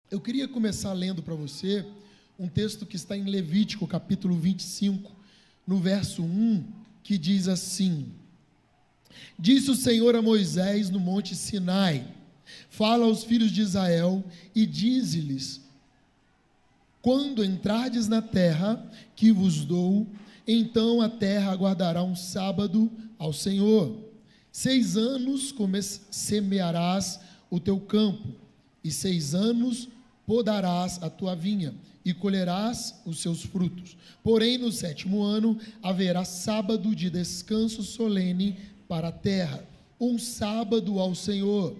Eu queria começar lendo para você um texto que está em Levítico, capítulo 25, no verso 1, que diz assim: Disse o Senhor a Moisés no monte Sinai: Fala aos filhos de Israel e dize-lhes: Quando entrardes na terra que vos dou, então a terra aguardará um sábado ao Senhor. 6 anos semearás o teu campo, e 6 anos podarás a tua vinha, e colherás os seus frutos. Porém, no 7º ano haverá sábado de descanso solene para a terra, um sábado ao Senhor.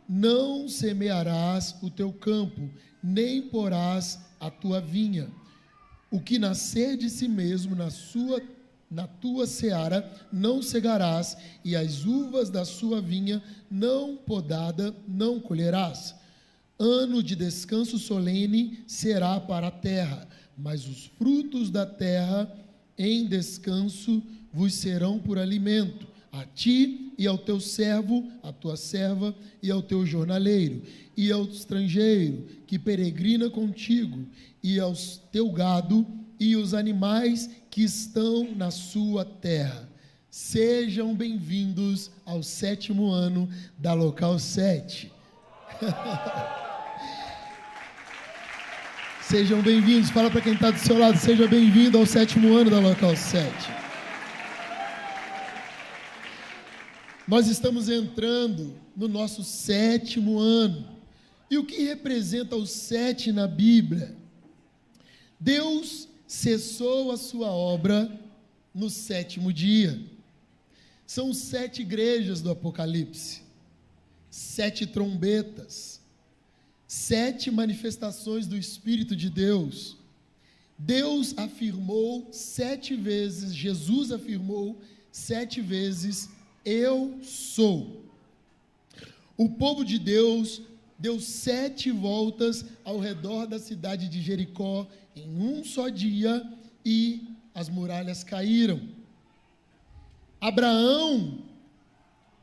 Não semearás o teu campo, nem porás a tua vinha. O que nascer de si mesmo na tua seara não cegarás, e as uvas da sua vinha não podada não colherás. Ano de descanso solene será para a terra, mas os frutos da terra em descanso vos serão por alimento, a ti e ao teu servo, à tua serva, e ao teu jornaleiro, e ao estrangeiro que peregrina contigo, e ao teu gado, e os animais que estão na sua terra. Sejam bem-vindos ao 7º ano da Local 7. Sejam bem-vindos. Fala para quem está do seu lado: seja bem-vindo ao 7º ano da Local 7. Nós estamos entrando no nosso 7º ano. E o que representa o 7 na Bíblia? Deus cessou a sua obra no 7º dia. São 7 igrejas do Apocalipse, 7 trombetas, 7 manifestações do Espírito de Deus. Deus afirmou 7 vezes, Jesus afirmou 7 vezes: eu sou. O povo de Deus deu 7 voltas ao redor da cidade de Jericó em um só dia, e as muralhas caíram. Abraão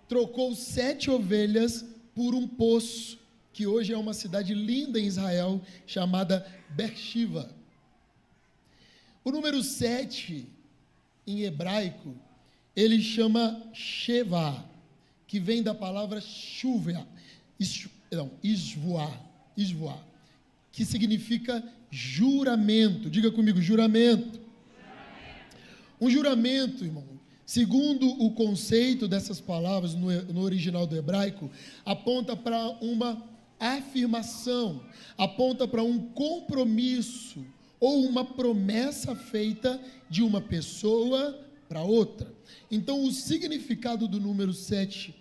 trocou 7 ovelhas por um poço, que hoje é uma cidade linda em Israel, chamada Beersheba. O número 7, em hebraico, ele chama Sheva, que vem da palavra Shuvah, Isvoá, que significa juramento. Diga comigo: juramento. Um juramento, irmão, segundo o conceito dessas palavras no original do hebraico, aponta para uma afirmação, aponta para um compromisso ou uma promessa feita de uma pessoa para outra. Então, o significado do número 7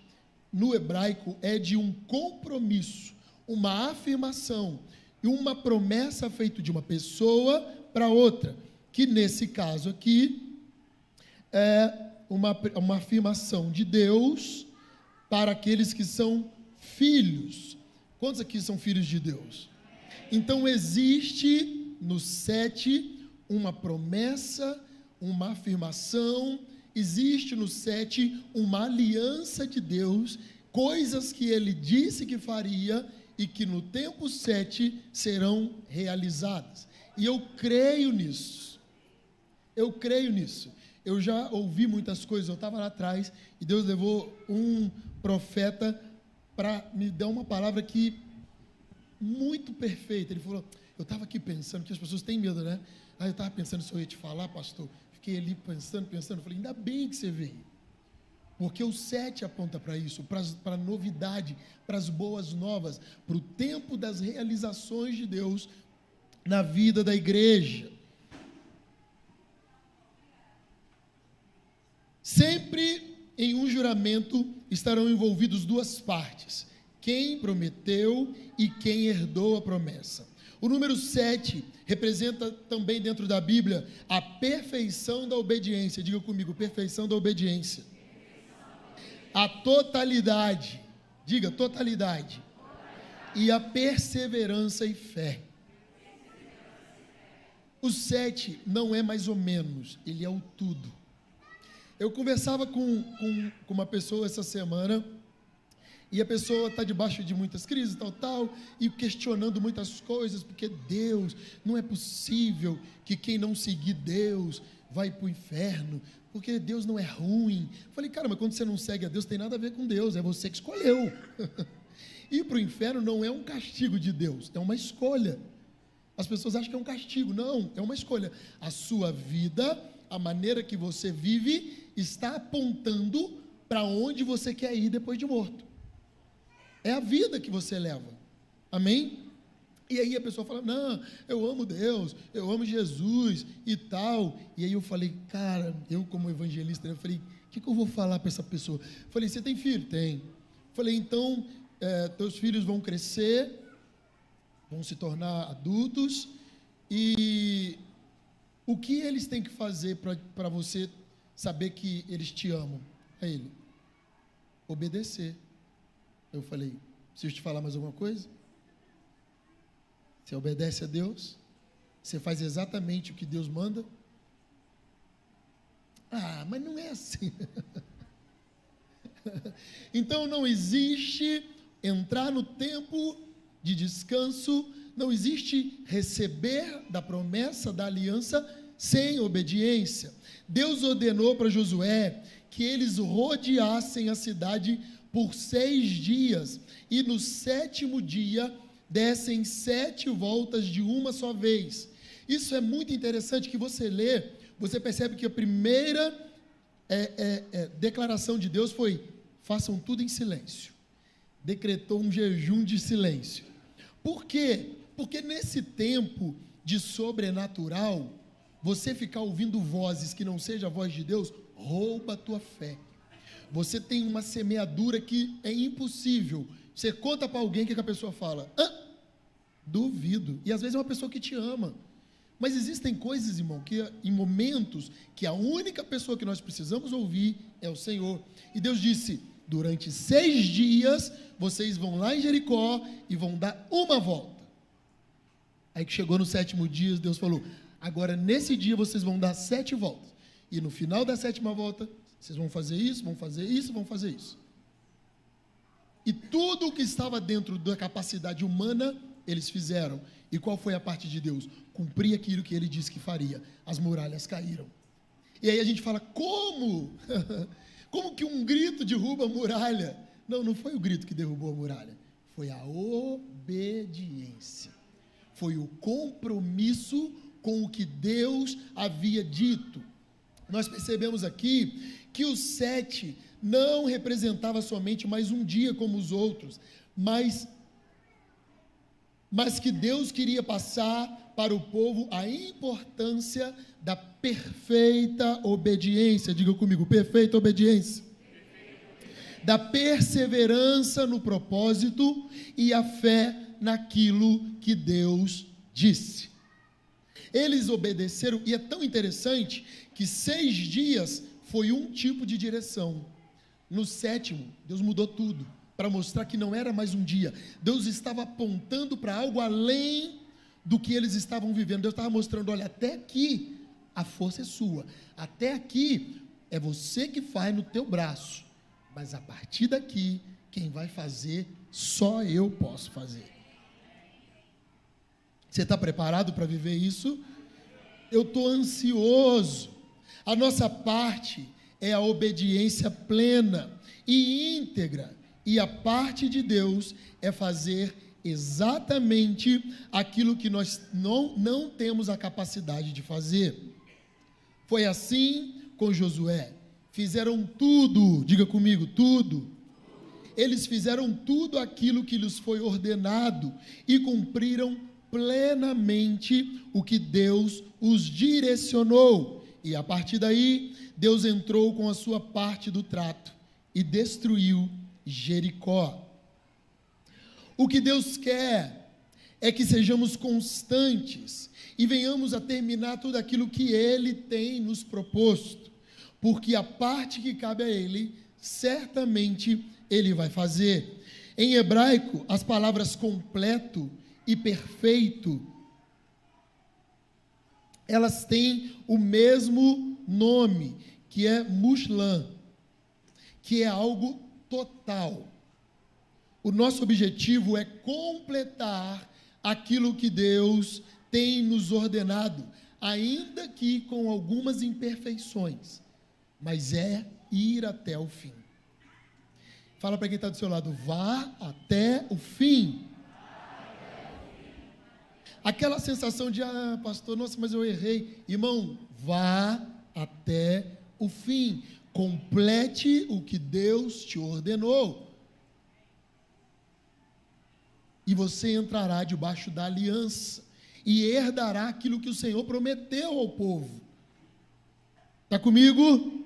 no hebraico é de um compromisso, uma afirmação e uma promessa feita de uma pessoa para outra, que nesse caso aqui é uma afirmação de Deus para aqueles que são filhos. Quantos aqui são filhos de Deus? Então existe no 7 uma promessa, uma afirmação, existe no 7 uma aliança de Deus, coisas que ele disse que faria e que no tempo 7 serão realizadas. E eu creio nisso. Eu já ouvi muitas coisas. Eu estava lá atrás e Deus levou um profeta para me dar uma palavra que muito perfeita. Ele falou: eu estava aqui pensando, que as pessoas têm medo, né? Eu estava pensando se eu ia te falar, pastor. Fiquei ali pensando. Eu falei: ainda bem que você veio. Porque o 7 aponta para isso, para a novidade, para as boas novas, para o tempo das realizações de Deus na vida da igreja. Sempre em um juramento estarão envolvidos 2 partes: quem prometeu e quem herdou a promessa. O número 7 representa também dentro da Bíblia a perfeição da obediência. Diga comigo: perfeição da obediência. A totalidade, diga totalidade, e a perseverança e fé. O 7 não é mais ou menos, ele é o tudo. Eu conversava com uma pessoa essa semana, E a pessoa está debaixo de muitas crises, tal, e questionando muitas coisas, porque Deus, não é possível que quem não seguir Deus vai para o inferno, porque Deus não é ruim. Falei, cara, mas quando você não segue a Deus, tem nada a ver com Deus, é você que escolheu. Ir para o inferno não é um castigo de Deus, é uma escolha. As pessoas acham que é um castigo, não, é uma escolha. A sua vida, a maneira que você vive, está apontando para onde você quer ir depois de morto. É a vida que você leva, amém? E aí a pessoa fala, não, eu amo Deus, eu amo Jesus e tal. E aí eu falei, cara, eu como evangelista, eu falei, o que eu vou falar para essa pessoa? Falei, você tem filho? Tem. Falei, então, teus filhos vão crescer, vão se tornar adultos, e o que eles têm que fazer para você saber que eles te amam? A ele, obedecer. Eu falei, preciso te falar mais alguma coisa? Você obedece a Deus? Você faz exatamente o que Deus manda? Ah, mas não é assim. Então não existe entrar no tempo de descanso, não existe receber da promessa, da aliança, sem obediência. Deus ordenou para Josué que eles rodeassem a cidade por 6 dias, e no 7º dia dessem 7 voltas de uma só vez. Isso é muito interessante, que você lê, você percebe que a primeira declaração de Deus foi, façam tudo em silêncio. Decretou um jejum de silêncio. Por quê? Porque nesse tempo de sobrenatural, você ficar ouvindo vozes que não seja a voz de Deus, rouba a tua fé. Você tem uma semeadura que é impossível. Você conta para alguém, que a pessoa fala, duvido. E às vezes é uma pessoa que te ama. Mas existem coisas, irmão, que em momentos que a única pessoa que nós precisamos ouvir é o Senhor. E Deus disse, durante 6 dias, vocês vão lá em Jericó e vão dar uma volta. Aí que chegou no 7º dia, Deus falou, agora nesse dia vocês vão dar 7 voltas. E no final da 7ª volta, vocês vão fazer isso, vão fazer isso, vão fazer isso. E tudo o que estava dentro da capacidade humana, eles fizeram. E qual foi a parte de Deus? Cumprir aquilo que ele disse que faria. As muralhas caíram. E aí a gente fala, como? Como que um grito derruba a muralha? Não, não foi o grito que derrubou a muralha. Foi a obediência. Foi o compromisso com o que Deus havia dito. Nós percebemos aqui que o 7 não representava somente mais um dia como os outros, mas que Deus queria passar para o povo a importância da perfeita obediência. Diga comigo, perfeita obediência. Da perseverança no propósito e a fé naquilo que Deus disse. Eles obedeceram, e é tão interessante que 6 dias foi um tipo de direção. No 7º, Deus mudou tudo, para mostrar que não era mais um dia. Deus estava apontando para algo além do que eles estavam vivendo. Deus estava mostrando, olha, até aqui a força é sua, até aqui é você que faz no teu braço, mas a partir daqui, quem vai fazer, só eu posso fazer. Você está preparado para viver isso? Eu estou ansioso. A nossa parte é a obediência plena e íntegra, e a parte de Deus é fazer exatamente aquilo que nós não temos a capacidade de fazer. Foi assim com Josué. Fizeram tudo, diga comigo, tudo. Eles fizeram tudo aquilo que lhes foi ordenado e cumpriram plenamente o que Deus os direcionou. E a partir daí, Deus entrou com a sua parte do trato e destruiu Jericó. O que Deus quer é que sejamos constantes e venhamos a terminar tudo aquilo que Ele tem nos proposto, porque a parte que cabe a Ele, certamente Ele vai fazer. Em hebraico, as palavras completo e perfeito, elas têm o mesmo nome, que é mushlam, que é algo total. O nosso objetivo é completar aquilo que Deus tem nos ordenado, ainda que com algumas imperfeições, mas é ir até o fim. Fala para quem está do seu lado, vá até o fim. Aquela sensação de, pastor, nossa, mas eu errei. Irmão, vá até o fim. Complete o que Deus te ordenou. E você entrará debaixo da aliança e herdará aquilo que o Senhor prometeu ao povo. Está comigo?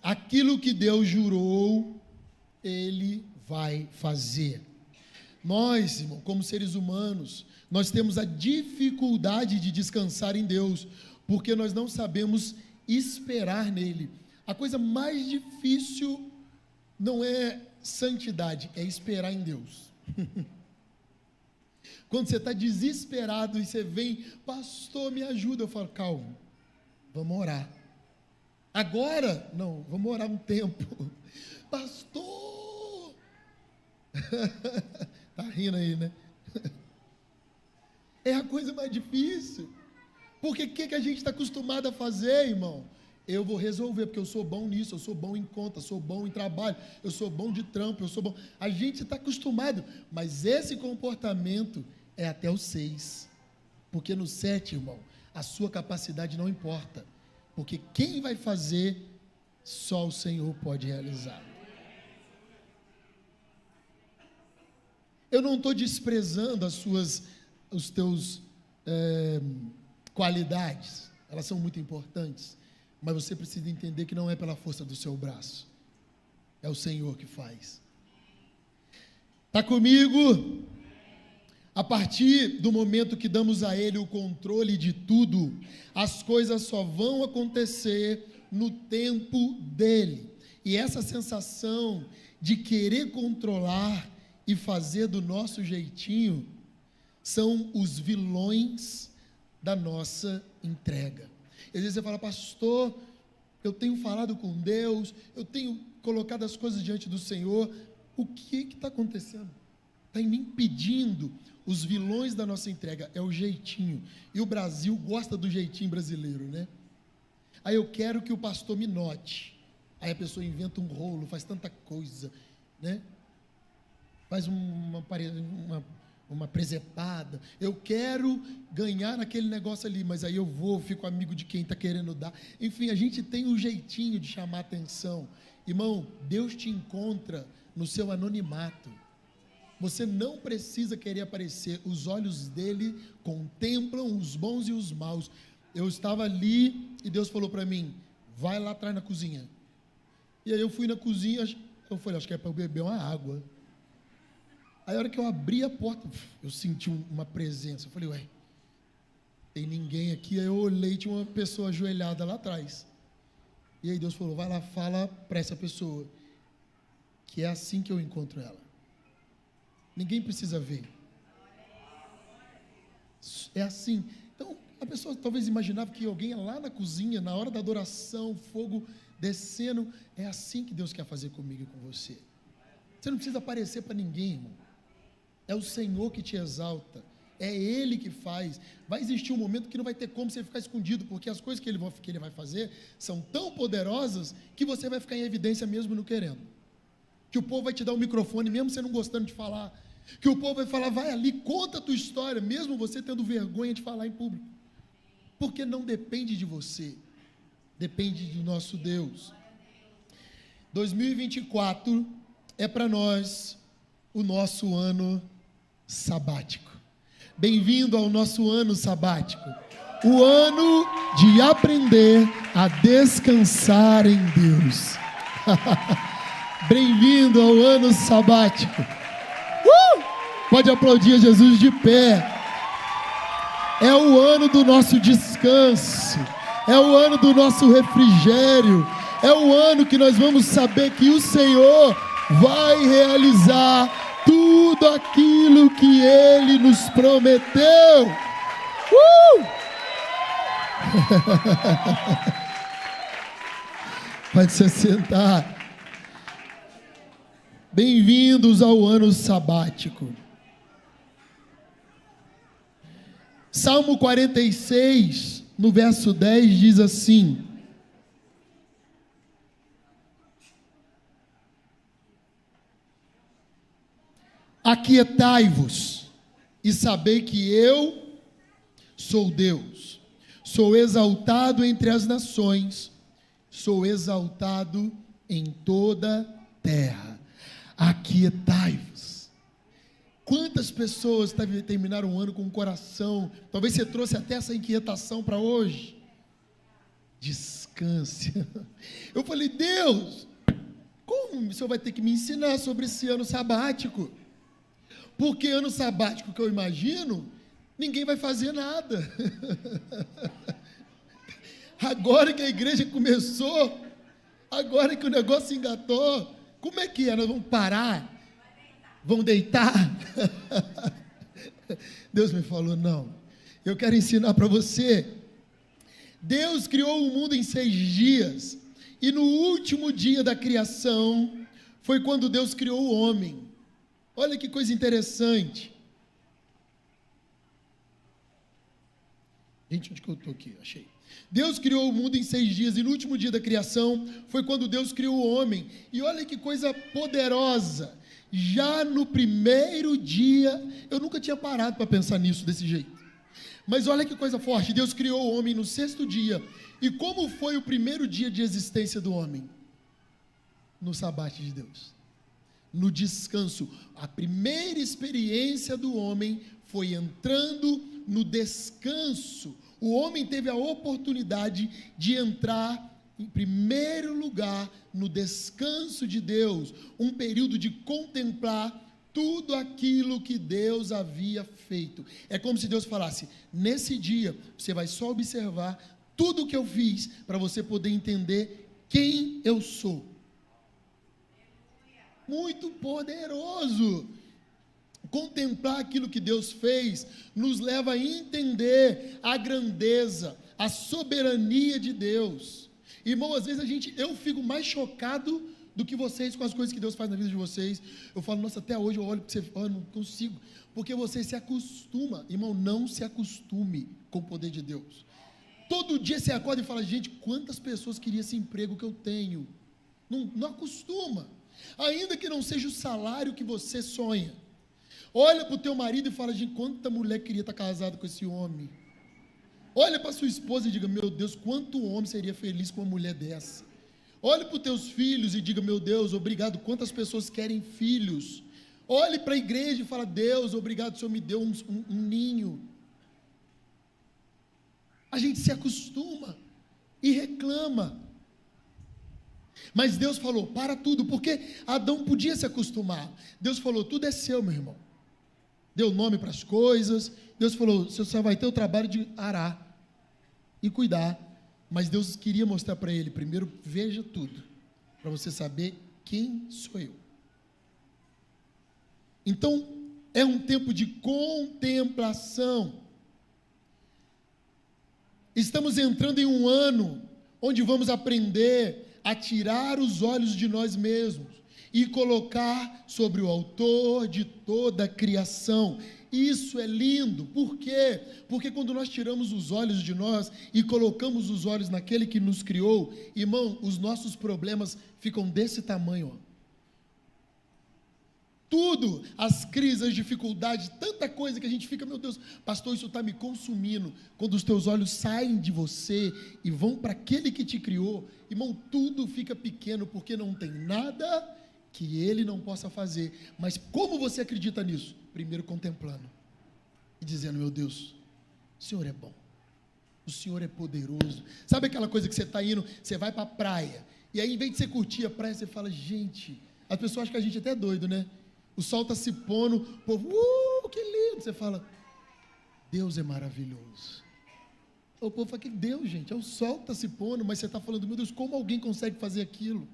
Aquilo que Deus jurou, Ele vai fazer. Nós, irmão, como seres humanos, nós temos a dificuldade de descansar em Deus, porque nós não sabemos esperar nele. A coisa mais difícil não é santidade, é esperar em Deus. Quando você está desesperado e você vem, pastor, me ajuda, eu falo, calma, vamos orar. Agora? Não, vamos orar um tempo. Pastor! Está rindo aí, né? É a coisa mais difícil. Porque o que a gente está acostumado a fazer, irmão? Eu vou resolver, porque eu sou bom nisso, eu sou bom em conta, sou bom em trabalho, eu sou bom de trampo, eu sou bom. A gente está acostumado, mas esse comportamento é até o 6. Porque no 7, irmão, a sua capacidade não importa. Porque quem vai fazer, só o Senhor pode realizar. Eu não estou desprezando os teus qualidades, elas são muito importantes, mas você precisa entender que não é pela força do seu braço, é o Senhor que faz. Está comigo? A partir do momento que damos a Ele o controle de tudo, as coisas só vão acontecer no tempo dEle. E essa sensação de querer controlar e fazer do nosso jeitinho são os vilões da nossa entrega. Às vezes você fala, pastor, eu tenho falado com Deus, eu tenho colocado as coisas diante do Senhor, o que está acontecendo? Está me impedindo. Os vilões da nossa entrega é o jeitinho, e o Brasil gosta do jeitinho brasileiro, né? Aí eu quero que o pastor me note, aí a pessoa inventa um rolo, faz tanta coisa, né? Faz uma presepada, eu quero ganhar naquele negócio ali, mas aí eu fico amigo de quem está querendo dar. Enfim, a gente tem um jeitinho de chamar atenção. Irmão, Deus te encontra no seu anonimato. Você não precisa querer aparecer, os olhos dele contemplam os bons e os maus. Eu estava ali e Deus falou para mim, vai lá atrás na cozinha. E aí eu fui na cozinha, eu falei, acho que é para eu beber uma água. Aí a hora que eu abri a porta, eu senti uma presença. Eu falei, tem ninguém aqui. Aí eu olhei, tinha uma pessoa ajoelhada lá atrás. E aí Deus falou, vai lá, fala para essa pessoa, que é assim que eu encontro ela. Ninguém precisa ver. É assim. Então, a pessoa talvez imaginava que alguém lá na cozinha, na hora da adoração, fogo descendo. É assim que Deus quer fazer comigo e com você. Você não precisa aparecer para ninguém, irmão. É o Senhor que te exalta. É Ele que faz. Vai existir um momento que não vai ter como você ficar escondido, porque as coisas que Ele vai fazer são tão poderosas que você vai ficar em evidência mesmo não querendo. Que o povo vai te dar um microfone, mesmo você não gostando de falar. Que o povo vai falar, vai ali, conta a tua história, mesmo você tendo vergonha de falar em público. Porque não depende de você, depende do nosso Deus. 2024 é para nós o nosso ano sabático. Bem-vindo ao nosso ano sabático. O ano de aprender a descansar em Deus. Bem-vindo ao ano sabático. Pode aplaudir a Jesus de pé. É o ano do nosso descanso. É o ano do nosso refrigério. É o ano que nós vamos saber que o Senhor vai realizar tudo aquilo que Ele nos prometeu. Pode se sentar. Bem-vindos ao ano sabático. Salmo 46, no verso 10, diz assim: aquietai-vos e sabei que eu sou Deus. Sou exaltado entre as nações, sou exaltado em toda a terra. Aquietai-vos. Quantas pessoas terminaram o ano com o coração? Talvez você trouxe até essa inquietação para hoje. Descanse. Eu falei, Deus, como o Senhor vai ter que me ensinar sobre esse ano sabático? Porque ano sabático que eu imagino, ninguém vai fazer nada. Agora que a igreja começou, agora que o negócio engatou, como é que é? Nós vamos parar? Vão deitar? Deus me falou, não, eu quero ensinar para você. Deus criou o mundo em 6 dias, e no último dia da criação, foi quando Deus criou o homem. Olha que coisa interessante. Gente, onde que eu estou aqui? Achei. Deus criou o mundo em 6 dias, e no último dia da criação, foi quando Deus criou o homem. E olha que coisa poderosa. Já no primeiro dia, eu nunca tinha parado para pensar nisso desse jeito. Mas olha que coisa forte, Deus criou o homem no 6º dia. E como foi o primeiro dia de existência do homem? No sabate de Deus. No descanso. A primeira experiência do homem foi entrando no descanso. O homem teve a oportunidade de entrar em primeiro lugar no descanso de Deus, um período de contemplar tudo aquilo que Deus havia feito. É como se Deus falasse, nesse dia você vai só observar tudo o que eu fiz, para você poder entender quem eu sou. Muito poderoso. Contemplar aquilo que Deus fez, nos leva a entender a grandeza, a soberania de Deus. Irmão, às vezes eu fico mais chocado do que vocês com as coisas que Deus faz na vida de vocês. Eu falo, nossa, até hoje eu olho para você e falo, não consigo, porque você se acostuma. Irmão, não se acostume com o poder de Deus. Todo dia você acorda e fala, gente, quantas pessoas queriam esse emprego que eu tenho? Não acostuma, ainda que não seja o salário que você sonha. Olha para o teu marido e fala, gente, quanta mulher queria estar casada com esse homem. Olha para sua esposa e diga, meu Deus, quanto homem seria feliz com uma mulher dessa. Olhe para os teus filhos e diga, meu Deus, obrigado, quantas pessoas querem filhos. Olhe para a igreja e fala, Deus, obrigado, o Senhor me deu um ninho. A gente se acostuma e reclama. Mas Deus falou, para tudo, porque Adão podia se acostumar. Deus falou, tudo é seu, meu irmão. Deu nome para as coisas. Deus falou, você só vai ter o trabalho de arar e cuidar. Mas Deus queria mostrar para ele, primeiro, veja tudo, para você saber quem sou eu. Então, é um tempo de contemplação. Estamos entrando em um ano onde vamos aprender a tirar os olhos de nós mesmos e colocar sobre o autor de toda a criação. Isso é lindo. Por quê? Porque quando nós tiramos os olhos de nós e colocamos os olhos naquele que nos criou, irmão, os nossos problemas ficam desse tamanho, ó. Tudo, as crises, as dificuldades, tanta coisa que a gente fica, meu Deus, pastor, isso está me consumindo. Quando os teus olhos saem de você e vão para aquele que te criou, irmão, tudo fica pequeno, porque não tem nada que ele não possa fazer. Mas como você acredita nisso? Primeiro contemplando e dizendo, meu Deus, o Senhor é bom, o Senhor é poderoso. Sabe aquela coisa que você está indo, você vai para a praia, e aí em vez de você curtir a praia, você fala, gente, as pessoas acham que a gente até é doido, né? O sol está se pondo, o povo, que lindo, você fala, Deus é maravilhoso. O povo fala, que Deus, gente, é o sol que está se pondo, mas você está falando, meu Deus, como alguém consegue fazer aquilo?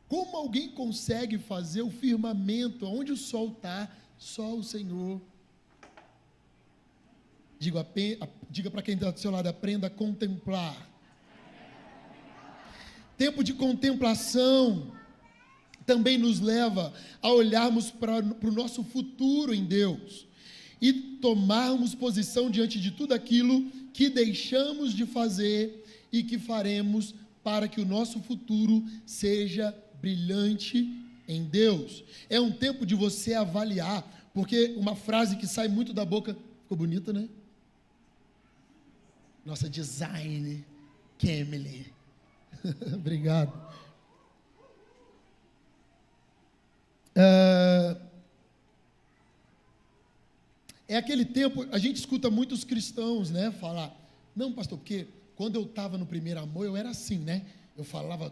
Como alguém consegue fazer o firmamento, onde o sol está? Só o Senhor. Diga para quem está do seu lado, aprenda a contemplar. Tempo de contemplação. também nos leva a olharmos para o nosso futuro em Deus e tomarmos posição diante de tudo aquilo que deixamos de fazer e que faremos para que o nosso futuro seja brilhante em Deus. É um tempo de você avaliar, porque uma frase que sai muito da boca, ficou bonita, né? Nossa design, Kemily. Obrigado. É aquele tempo, a gente escuta muitos cristãos, né, falar, não, pastor, porque quando eu estava no primeiro amor, eu era assim, né? Eu falava,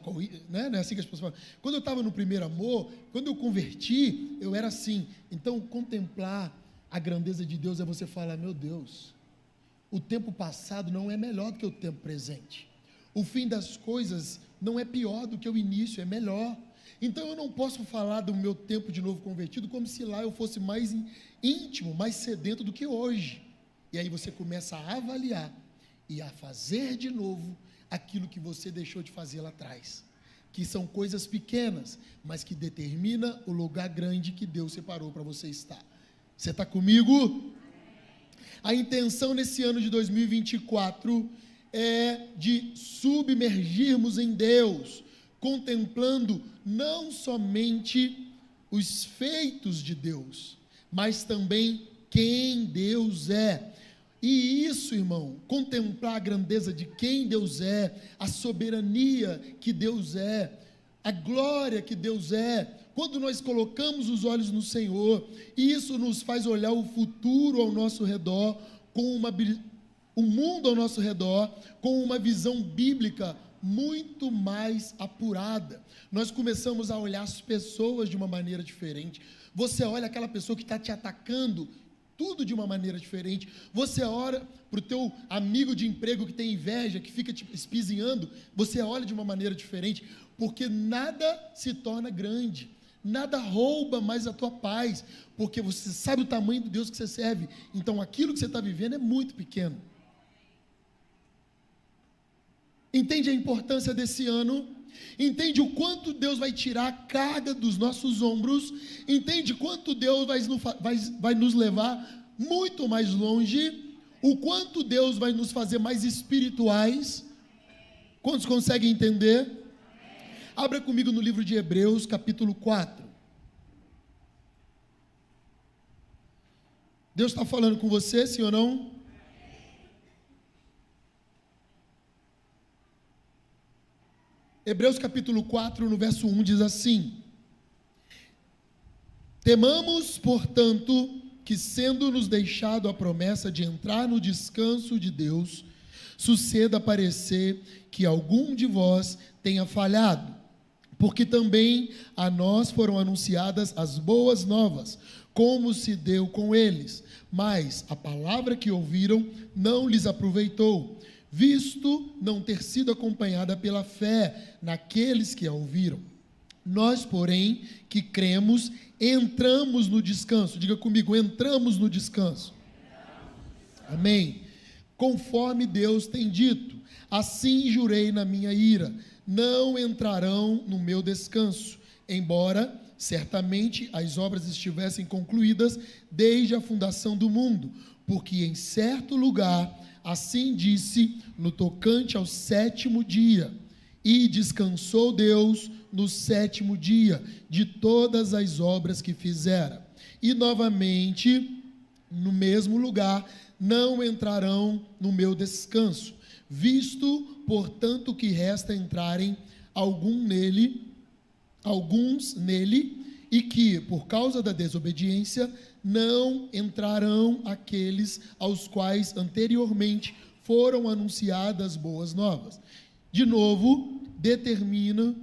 né? Não é assim que as pessoas falam. Quando eu estava no primeiro amor, quando eu converti, eu era assim. Então, contemplar a grandeza de Deus é você falar, meu Deus, o tempo passado não é melhor do que o tempo presente. O fim das coisas não é pior do que o início, é melhor. Então, eu não posso falar do meu tempo de novo convertido como se lá eu fosse mais íntimo, mais sedento do que hoje. E aí você começa a avaliar e a fazer de novo aquilo que você deixou de fazer lá atrás, que são coisas pequenas, mas que determina o lugar grande que Deus separou para você estar. Você está comigo? A intenção nesse ano de 2024 é de submergirmos em Deus, contemplando não somente os feitos de Deus, mas também quem Deus é. E isso, irmão, contemplar a grandeza de quem Deus é, a soberania que Deus é, a glória que Deus é, quando nós colocamos os olhos no Senhor, isso nos faz olhar o futuro ao nosso redor, o mundo ao nosso redor, com uma visão bíblica muito mais apurada. Nós começamos a olhar as pessoas de uma maneira diferente. Você olha aquela pessoa que está te atacando, tudo de uma maneira diferente. Você olha para o teu amigo de emprego que tem inveja, que fica te espizinhando, você olha de uma maneira diferente, porque nada se torna grande, nada rouba mais a tua paz, porque você sabe o tamanho do Deus que você serve. Então aquilo que você está vivendo é muito pequeno. Entende a importância desse ano? Entende o quanto Deus vai tirar a carga dos nossos ombros? Entende quanto Deus vai nos levar muito mais longe? O quanto Deus vai nos fazer mais espirituais? Quantos conseguem entender? Abra comigo no livro de Hebreus, capítulo 4. Deus está falando com você, sim ou não? Hebreus capítulo 4, no verso 1, diz assim: temamos, portanto, que sendo-nos deixado a promessa de entrar no descanso de Deus, suceda parecer que algum de vós tenha falhado, porque também a nós foram anunciadas as boas novas, como se deu com eles, mas a palavra que ouviram não lhes aproveitou, visto não ter sido acompanhada pela fé naqueles que a ouviram. Nós, porém, que cremos, entramos no descanso. Diga comigo, entramos no descanso. Amém. Conforme Deus tem dito, assim jurei na minha ira, não entrarão no meu descanso, embora certamente as obras estivessem concluídas desde a fundação do mundo, porque em certo lugar assim disse no tocante ao sétimo dia, e descansou Deus no sétimo dia de todas as obras que fizera. E novamente, no mesmo lugar, não entrarão no meu descanso, visto, portanto, que resta entrarem alguns nele, e que, por causa da desobediência, não entrarão aqueles aos quais anteriormente foram anunciadas boas novas. De novo, determina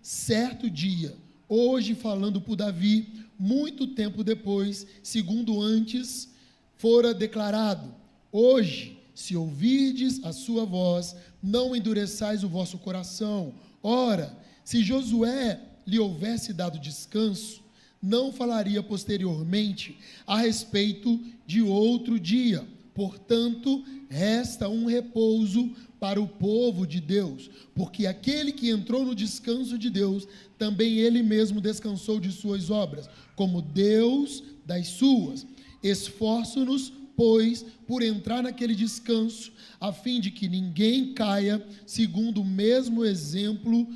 certo dia, hoje falando por Davi, muito tempo depois, segundo antes fora declarado: hoje, se ouvirdes a sua voz, não endureçais o vosso coração. Ora, se Josué lhe houvesse dado descanso, não falaria posteriormente a respeito de outro dia, Portanto, resta um repouso para o povo de Deus, porque aquele que entrou no descanso de Deus, também ele mesmo descansou de suas obras, como Deus das suas. Esforço-nos, pois, por entrar naquele descanso, a fim de que ninguém caia segundo o mesmo exemplo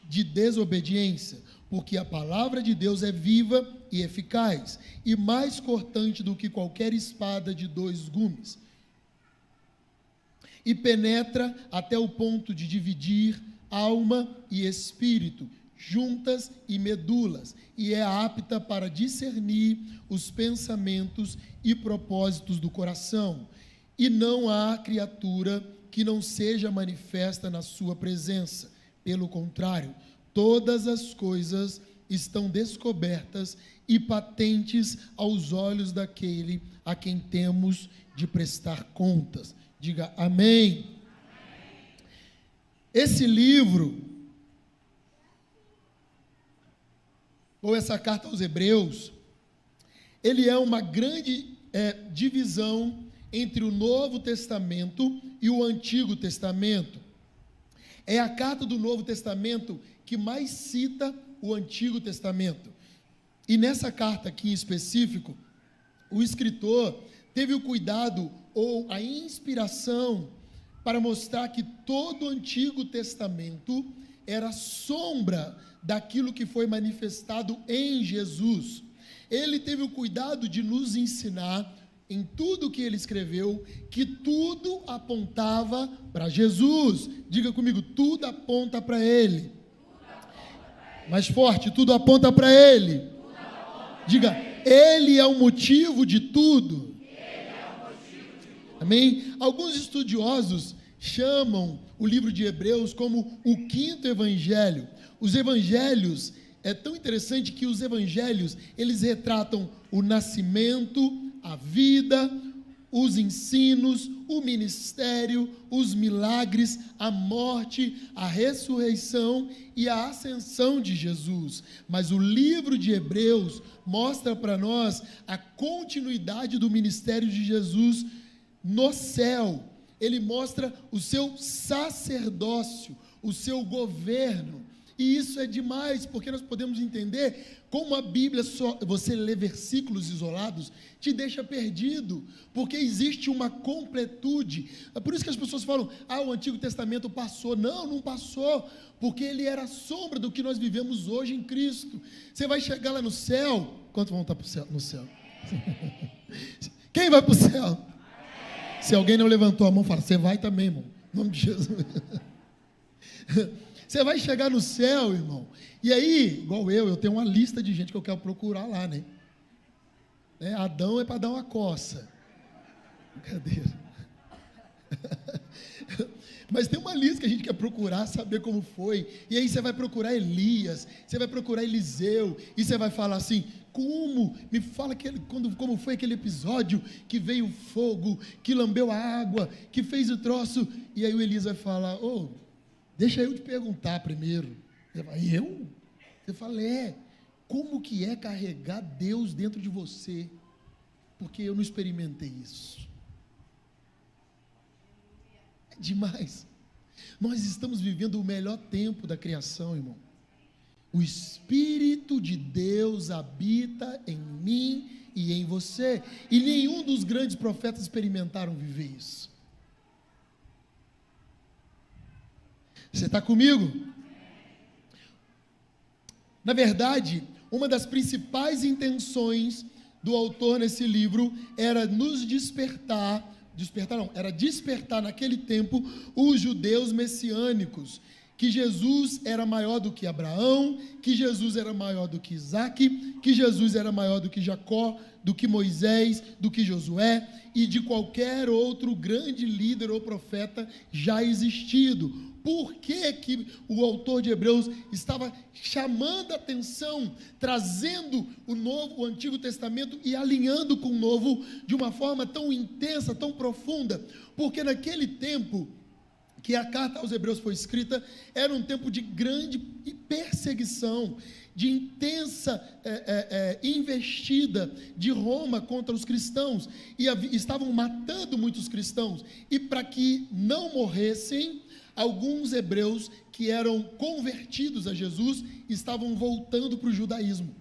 de desobediência, porque a palavra de Deus é viva e eficaz, e mais cortante do que qualquer espada de 2 gumes, e penetra até o ponto de dividir alma e espírito, juntas e medulas, e é apta para discernir os pensamentos e propósitos do coração. E não há criatura que não seja manifesta na sua presença. Pelo contrário, todas as coisas estão descobertas e patentes aos olhos daquele a quem temos de prestar contas. Diga amém. Esse livro, ou essa carta aos Hebreus, ele é uma grande divisão entre o Novo Testamento e o Antigo Testamento. É a carta do Novo Testamento que mais cita o Antigo Testamento. E nessa carta aqui em específico, o escritor teve o cuidado ou a inspiração para mostrar que todo o Antigo Testamento era sombra daquilo que foi manifestado em Jesus. Ele teve o cuidado de nos ensinar, em tudo que ele escreveu, que tudo apontava para Jesus. Diga comigo, tudo aponta para ele. Mais forte, tudo aponta para ele. Diga, ele é o motivo de tudo. Amém? Alguns estudiosos chamam o livro de Hebreus como o 5º evangelho. Os evangelhos, é tão interessante que os evangelhos, eles retratam o nascimento, a vida, os ensinos, o ministério, os milagres, a morte, a ressurreição e a ascensão de Jesus. Mas o livro de Hebreus mostra para nós a continuidade do ministério de Jesus no céu. Ele mostra o seu sacerdócio, o seu governo. E isso é demais, porque nós podemos entender como a Bíblia, só você lê versículos isolados, te deixa perdido, porque existe uma completude. É por isso que as pessoas falam, o Antigo Testamento passou. Não, não passou, porque ele era a sombra do que nós vivemos hoje em Cristo. Você vai chegar lá no céu, quantos vão estar no céu? Quem vai para o céu? Se alguém não levantou a mão, fala, você vai também, irmão, em nome de Jesus. Você vai chegar no céu, irmão, e aí, igual eu tenho uma lista de gente que eu quero procurar lá, né? Adão é para dar uma coça. Brincadeira. Mas tem uma lista que a gente quer procurar, saber como foi, e aí você vai procurar Elias, você vai procurar Eliseu, e você vai falar assim, me fala como foi aquele episódio que veio o fogo, que lambeu a água, que fez o troço, e aí o Elias vai falar, deixa eu te perguntar primeiro. Você fala, eu? Você fala, como que é carregar Deus dentro de você? Porque eu não experimentei isso. É demais. Nós estamos vivendo o melhor tempo da criação, irmão. O Espírito de Deus habita em mim e em você. E nenhum dos grandes profetas experimentaram viver isso. Você está comigo? Na verdade, uma das principais intenções do autor nesse livro era nos despertar naquele tempo os judeus messiânicos, que Jesus era maior do que Abraão, que Jesus era maior do que Isaac, que Jesus era maior do que Jacó, do que Moisés, do que Josué e de qualquer outro grande líder ou profeta já existido. Por que o autor de Hebreus estava chamando a atenção, trazendo o Antigo Testamento e alinhando com o Novo de uma forma tão intensa, tão profunda? Porque naquele tempo que a carta aos Hebreus foi escrita, era um tempo de grande perseguição, de intensa investida de Roma contra os cristãos, e estavam matando muitos cristãos, e para que não morressem, alguns hebreus que eram convertidos a Jesus, estavam voltando para o judaísmo,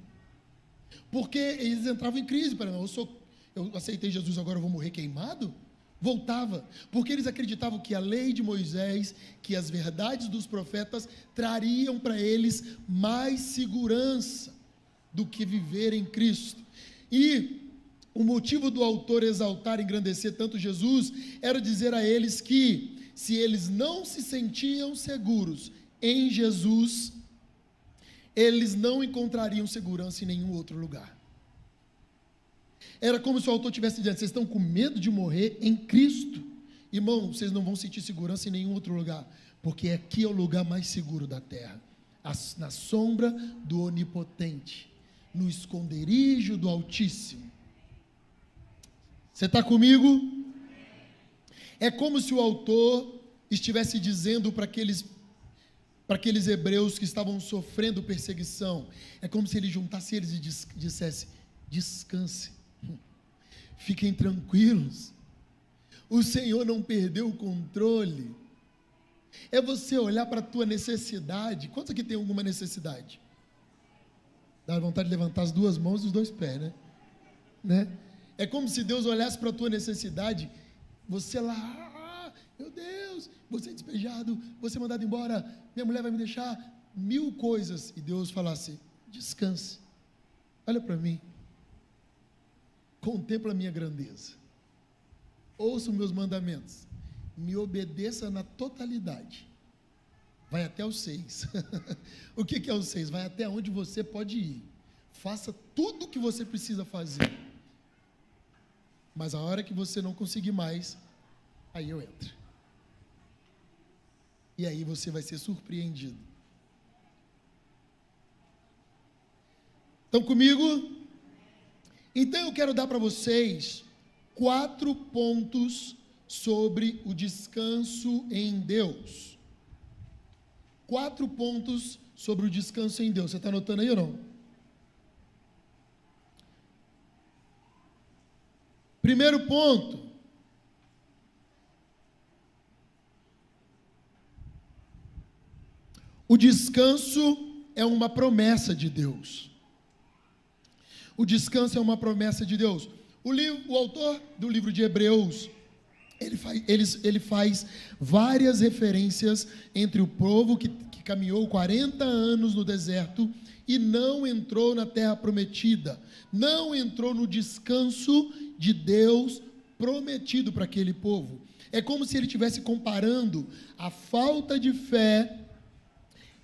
porque eles entravam em crise, eu aceitei Jesus, agora eu vou morrer queimado? Voltava, porque eles acreditavam que a lei de Moisés, que as verdades dos profetas trariam para eles mais segurança do que viver em Cristo. E o motivo do autor exaltar e engrandecer tanto Jesus era dizer a eles que, se eles não se sentiam seguros em Jesus, eles não encontrariam segurança em nenhum outro lugar. Era como se o autor estivesse dizendo: vocês estão com medo de morrer em Cristo? Irmão, vocês não vão sentir segurança em nenhum outro lugar, porque aqui é o lugar mais seguro da terra, na sombra do Onipotente, no esconderijo do Altíssimo. Você está comigo? É como se o autor estivesse dizendo para aqueles hebreus que estavam sofrendo perseguição, é como se ele juntasse eles e dissesse: descanse. Fiquem tranquilos, o Senhor não perdeu o controle. É você olhar para a tua necessidade. Quantos aqui tem alguma necessidade? Dá vontade de levantar as duas mãos e os dois pés, né? É como se Deus olhasse para a tua necessidade, você lá, meu Deus, você é despejado, você é mandado embora, minha mulher vai me deixar, 1000 coisas, e Deus falasse: descanse, olha para mim, contempla a minha grandeza, ouça os meus mandamentos, me obedeça na totalidade, vai até os 6, o que é os 6? Vai até onde você pode ir, faça tudo o que você precisa fazer, mas a hora que você não conseguir mais, aí eu entro, e aí você vai ser surpreendido. Estão comigo? Então eu quero dar para vocês 4 pontos sobre o descanso em Deus. 4 pontos sobre o descanso em Deus. Você está anotando aí ou não? Primeiro ponto: o descanso é uma promessa de Deus. O descanso é uma promessa de Deus. O autor do livro de Hebreus, ele faz várias referências entre o povo que caminhou 40 anos no deserto e não entrou na terra prometida, não entrou no descanso de Deus prometido para aquele povo. É como se ele estivesse comparando a falta de fé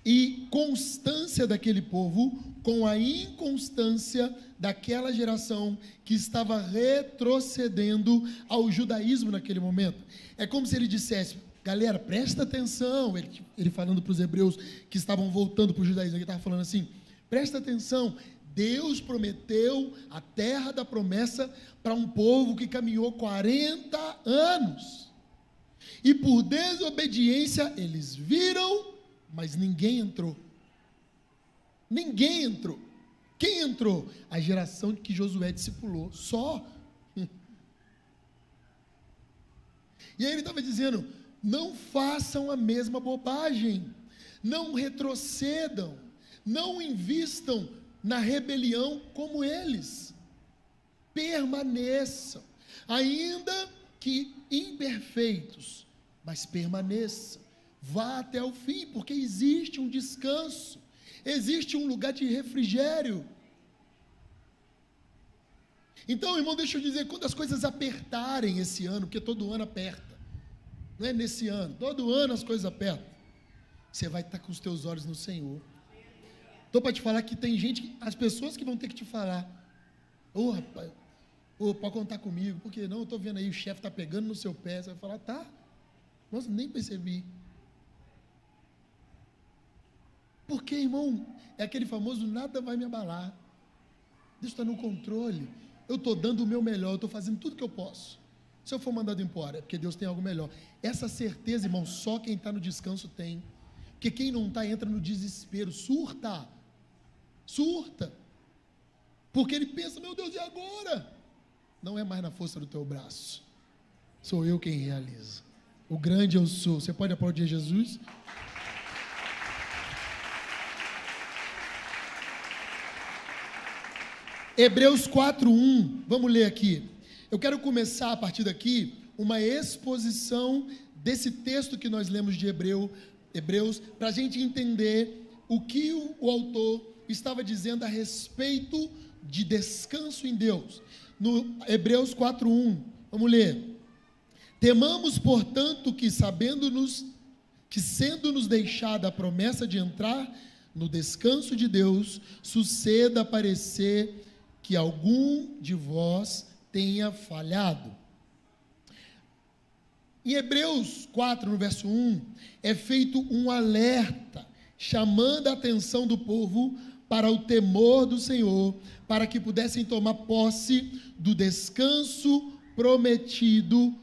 e constância daquele povo com a inconstância daquela geração que estava retrocedendo ao judaísmo naquele momento. É como se ele dissesse: galera, presta atenção. Ele falando para os hebreus que estavam voltando para o judaísmo, ele estava falando assim: presta atenção, Deus prometeu a terra da promessa para um povo que caminhou 40 anos, e por desobediência eles viram, mas ninguém entrou. Ninguém entrou. Quem entrou? A geração que Josué discipulou, só. E aí ele estava dizendo: não façam a mesma bobagem, não retrocedam, não invistam na rebelião como eles, permaneçam, ainda que imperfeitos, mas permaneçam, vá até o fim, porque existe um descanso, existe um lugar de refrigério. Então, irmão, deixa eu dizer, quando as coisas apertarem esse ano, porque todo ano aperta, não é nesse ano, todo ano as coisas apertam, você vai estar com os teus olhos no Senhor. Estou para te falar que tem gente, as pessoas que vão ter que te falar: ô rapaz, pode contar comigo, porque não, eu estou vendo aí, o chefe está pegando no seu pé. Você vai falar: tá, nossa, nem percebi. Porque, irmão, é aquele famoso: nada vai me abalar, Deus está no controle, eu estou dando o meu melhor, eu estou fazendo tudo que eu posso. Se eu for mandado embora, é porque Deus tem algo melhor. Essa certeza, irmão, só quem está no descanso tem. Porque quem não está entra no desespero, surta. Porque ele pensa, meu Deus, e agora? Não é mais na força do teu braço. Sou eu quem realiza. O grande eu sou. Você pode aplaudir Jesus? Hebreus 4:1, vamos ler aqui. Eu quero começar a partir daqui uma exposição desse texto que nós lemos de Hebreus, para a gente entender o que o autor estava dizendo a respeito de descanso em Deus. No Hebreus 4:1, vamos ler. Temamos, portanto, que sendo-nos deixada a promessa de entrar no descanso de Deus, suceda parecer que algum de vós tenha falhado. Em Hebreus 4, no verso 1, é feito um alerta, chamando a atenção do povo para o temor do Senhor, para que pudessem tomar posse do descanso prometido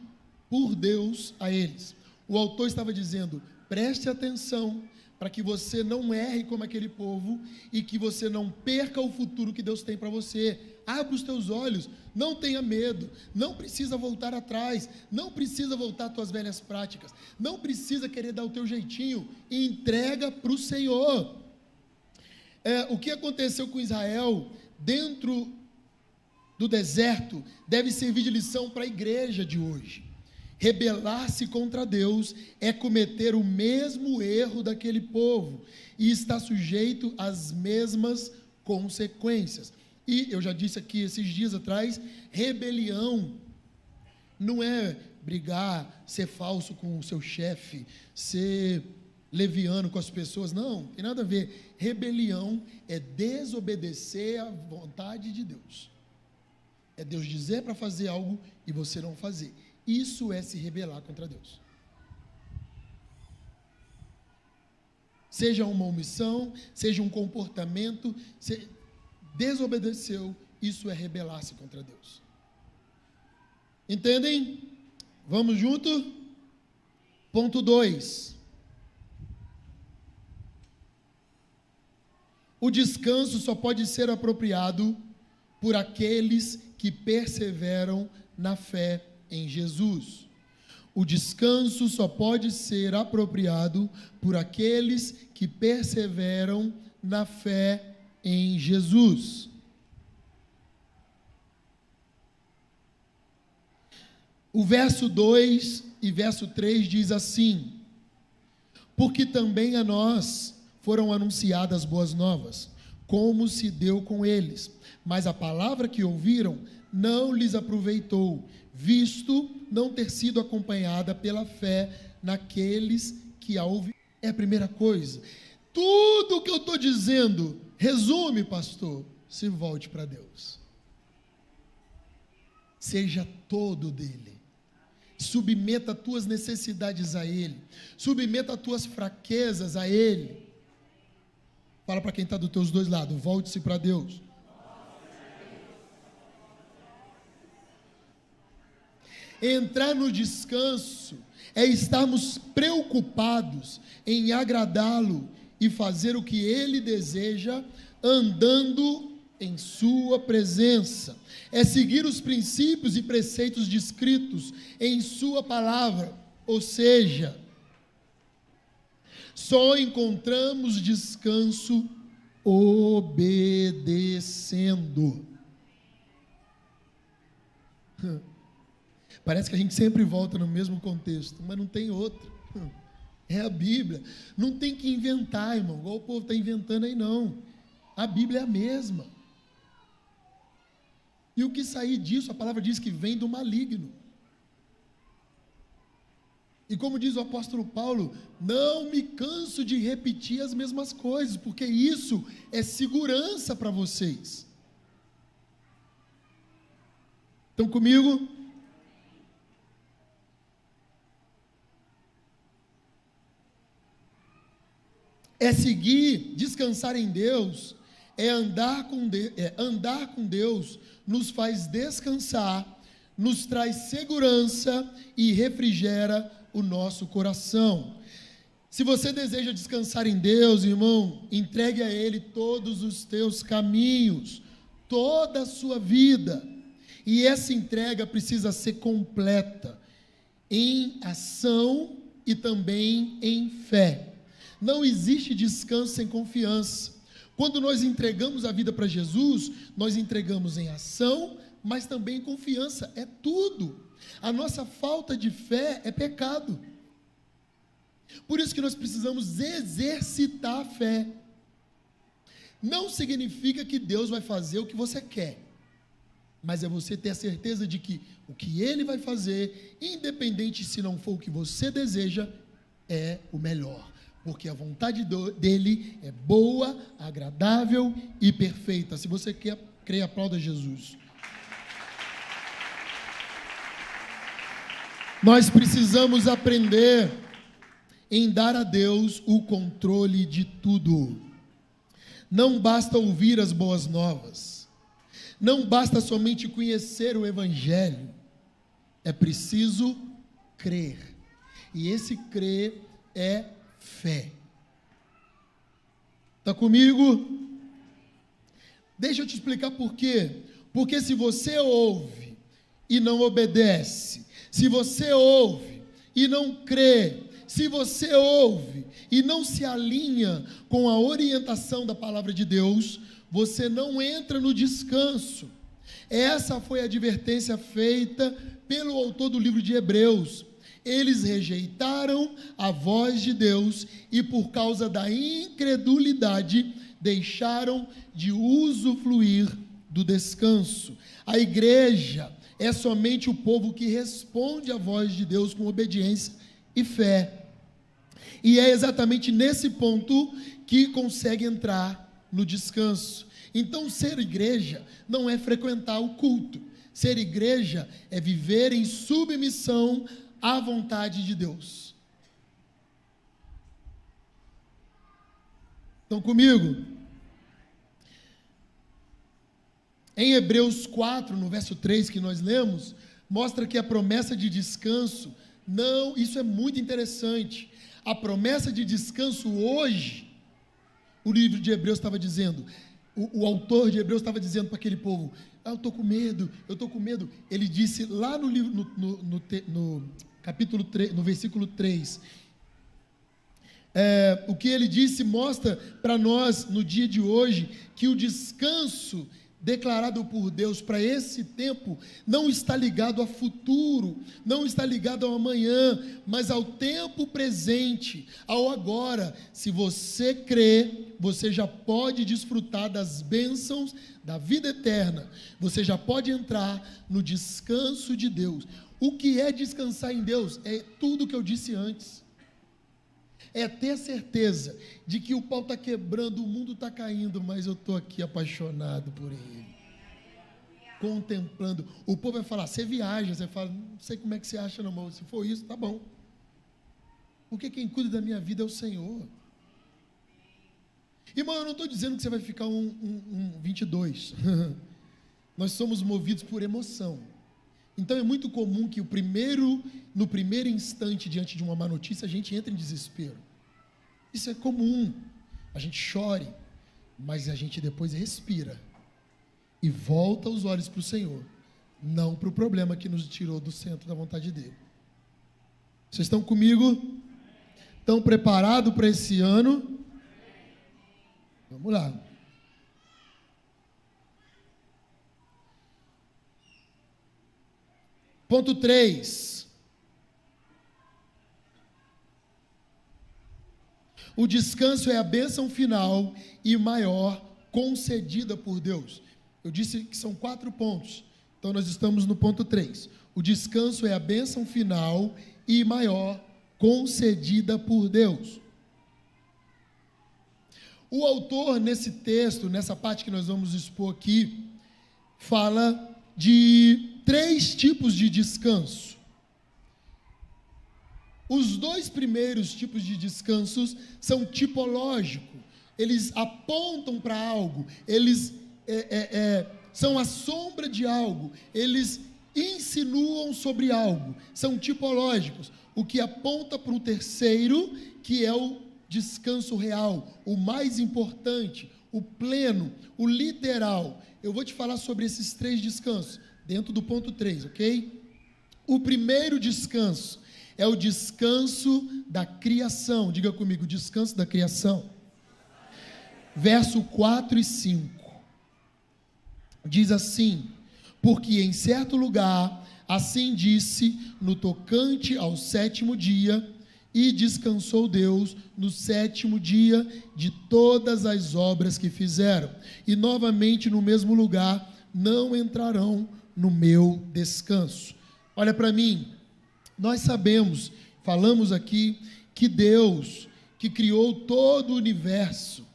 por Deus a eles. O autor estava dizendo, preste atenção, para que você não erre como aquele povo e que você não perca o futuro que Deus tem para você. Abra os teus olhos, não tenha medo, não precisa voltar atrás, não precisa voltar às tuas velhas práticas, não precisa querer dar o teu jeitinho, entrega para o Senhor. O que aconteceu com Israel dentro do deserto deve servir de lição para a igreja de hoje. Rebelar-se contra Deus é cometer o mesmo erro daquele povo e está sujeito às mesmas consequências. E eu já disse aqui esses dias atrás, rebelião não é brigar, ser falso com o seu chefe, ser leviano com as pessoas, não, tem nada a ver. Rebelião é desobedecer à vontade de Deus. É Deus dizer para fazer algo e você não fazer. Isso é se rebelar contra Deus. Seja uma omissão, seja um comportamento, desobedeceu, isso é rebelar-se contra Deus. Entendem? Vamos junto? Ponto 2. O descanso só pode ser apropriado por aqueles que perseveram na fé em Jesus. O descanso só pode ser apropriado por aqueles que perseveram na fé em Jesus. O verso 2 e verso 3 diz assim: porque também a nós foram anunciadas boas novas, como se deu com eles, mas a palavra que ouviram não lhes aproveitou, visto não ter sido acompanhada pela fé naqueles que a ouviram. É a primeira coisa. Tudo o que eu estou dizendo, resume, pastor, se volte para Deus. Seja todo dele. Submeta as tuas necessidades a Ele. Submeta as tuas fraquezas a Ele. Fala para quem está dos teus dois lados, volte-se para Deus. Entrar no descanso é estarmos preocupados em agradá-lo e fazer o que Ele deseja, andando em sua presença. É seguir os princípios e preceitos descritos em sua palavra, ou seja, só encontramos descanso obedecendo. Parece que a gente sempre volta no mesmo contexto, mas não tem outro. É a Bíblia. Não tem que inventar, irmão, igual o povo está inventando aí, não. A Bíblia é a mesma. E o que sair disso, a palavra diz que vem do maligno. E como diz o apóstolo Paulo, não me canso de repetir as mesmas coisas, porque isso é segurança para vocês. Estão comigo? É seguir, descansar em Deus, andar com Deus nos faz descansar nos traz segurança e refrigera o nosso coração. Se você deseja descansar em Deus, irmão, entregue a Ele todos os teus caminhos, toda a sua vida. E essa entrega precisa ser completa, em ação e também em fé. Não existe descanso sem confiança. Quando nós entregamos a vida para Jesus, nós entregamos em ação, mas também em confiança. É tudo. A nossa falta de fé é pecado. Por isso que nós precisamos exercitar a fé. Não significa que Deus vai fazer o que você quer, mas é você ter a certeza de que o que Ele vai fazer, independente se não for o que você deseja, é o melhor. Porque a vontade dEle é boa, agradável e perfeita. Se você crê, aplauda Jesus. Nós precisamos aprender em dar a Deus o controle de tudo. Não basta ouvir as boas novas. Não basta somente conhecer o Evangelho. É preciso crer. E esse crer é fé. Está comigo? Deixa eu te explicar por quê. Porque se você ouve e não obedece, se você ouve e não crê, se você ouve e não se alinha com a orientação da palavra de Deus, você não entra no descanso. Essa foi a advertência feita pelo autor do livro de Hebreus. Eles rejeitaram a voz de Deus e, por causa da incredulidade, deixaram de usufruir do descanso. A igreja é somente o povo que responde à voz de Deus com obediência e fé. E é exatamente nesse ponto que consegue entrar no descanso. Então, ser igreja não é frequentar o culto. Ser igreja é viver em submissão à vontade de Deus. Estão comigo? Em Hebreus 4, no verso 3 que nós lemos, mostra que a promessa de descanso, isso é muito interessante. A promessa de descanso hoje, o livro de Hebreus estava dizendo, o autor de Hebreus estava dizendo para aquele povo, eu estou com medo. Ele disse lá no livro, no capítulo 3, no versículo 3, o que ele disse mostra para nós no dia de hoje, que o descanso declarado por Deus para esse tempo não está ligado a futuro, não está ligado ao amanhã, mas ao tempo presente, ao agora. Se você crê, você já pode desfrutar das bênçãos da vida eterna, você já pode entrar no descanso de Deus. O que é descansar em Deus? É tudo que eu disse antes. É ter certeza de que o pau está quebrando, o mundo está caindo, mas eu estou aqui apaixonado por Ele, contemplando. O povo vai falar, você viaja, você fala, não sei como é que você acha não, mas se for isso, tá bom, porque quem cuida da minha vida é o Senhor. Irmão, eu não estou dizendo que você vai ficar um 22, nós somos movidos por emoção. Então é muito comum que no primeiro instante, diante de uma má notícia, a gente entra em desespero. Isso é comum, a gente chore, mas a gente depois respira e volta os olhos para o Senhor, não para o problema que nos tirou do centro da vontade dEle. Vocês estão comigo? Estão preparados para esse ano? Vamos lá. Ponto 3. O descanso é a bênção final e maior concedida por Deus. Eu disse que são 4 pontos. Então nós estamos no ponto 3. O descanso é a bênção final e maior concedida por Deus. O autor, nesse texto, nessa parte que nós vamos expor aqui, fala de 3 tipos de descanso. Os 2 primeiros tipos de descansos são tipológicos, eles apontam para algo, eles são a sombra de algo, eles insinuam sobre algo, são tipológicos, o que aponta para o terceiro, que é o descanso real, o mais importante, o pleno, o literal. Eu vou te falar sobre esses 3 descansos, dentro do ponto 3, ok? O primeiro descanso é o descanso da criação. Diga comigo, descanso da criação. Verso 4 e 5. Diz assim: porque em certo lugar, assim disse, no tocante ao 7º dia, e descansou Deus no 7º dia de todas as obras que fizeram. E novamente no mesmo lugar, não entrarão no meu descanso. Olha para mim, nós sabemos, falamos aqui, que Deus, que criou todo o universo,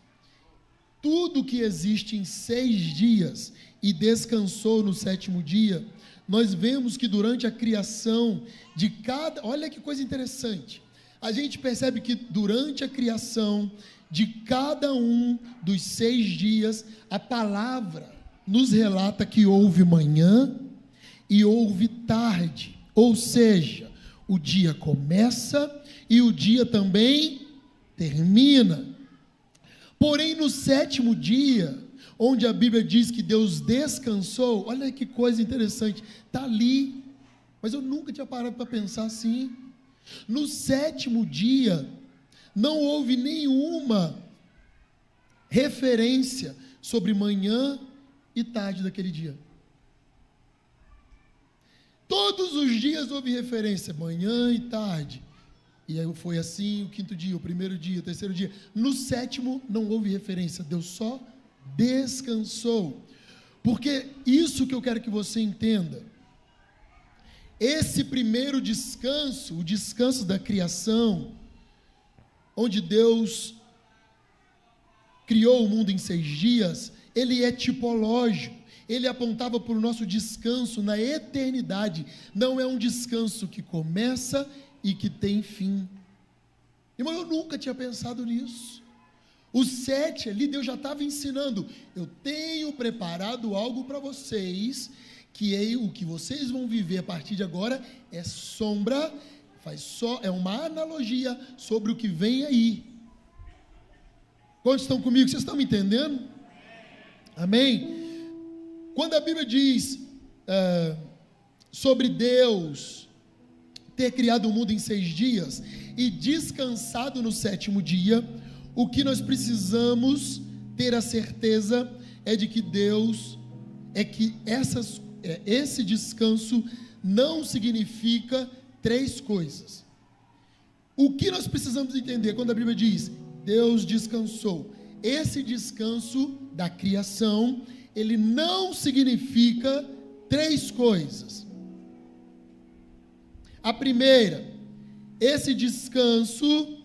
tudo que existe em 6 dias, e descansou no 7º dia, nós vemos que durante a criação de cada... Olha que coisa interessante, a gente percebe que durante a criação de cada um dos 6 dias, a palavra nos relata que houve manhã e houve tarde, ou seja, o dia começa e o dia também termina. Porém, no 7º dia, onde a Bíblia diz que Deus descansou, olha que coisa interessante, está ali, mas eu nunca tinha parado para pensar assim. No 7º dia, não houve nenhuma referência sobre manhã e tarde daquele dia. Todos os dias houve referência, manhã e tarde. E aí foi assim o 5º dia, o 1º dia, o 3º dia. No 7º não houve referência, Deus só descansou. Porque isso que eu quero que você entenda. Esse primeiro descanso, o descanso da criação, onde Deus criou o mundo em 6 dias, ele é tipológico, ele apontava para o nosso descanso na eternidade, não é um descanso que começa e que tem fim. Irmão, eu nunca tinha pensado nisso. O 7 ali, Deus já estava ensinando, eu tenho preparado algo para vocês, que é o que vocês vão viver a partir de agora, é sombra, é uma analogia sobre o que vem aí. Quantos estão comigo? Vocês estão me entendendo? Amém? Quando a Bíblia diz sobre Deus ter criado o mundo em 6 dias e descansado no 7º dia, o que nós precisamos ter a certeza é de que Deus, esse descanso não significa 3 coisas. O que nós precisamos entender quando a Bíblia diz Deus descansou? Esse descanso da criação, ele não significa 3 coisas. A primeira, esse descanso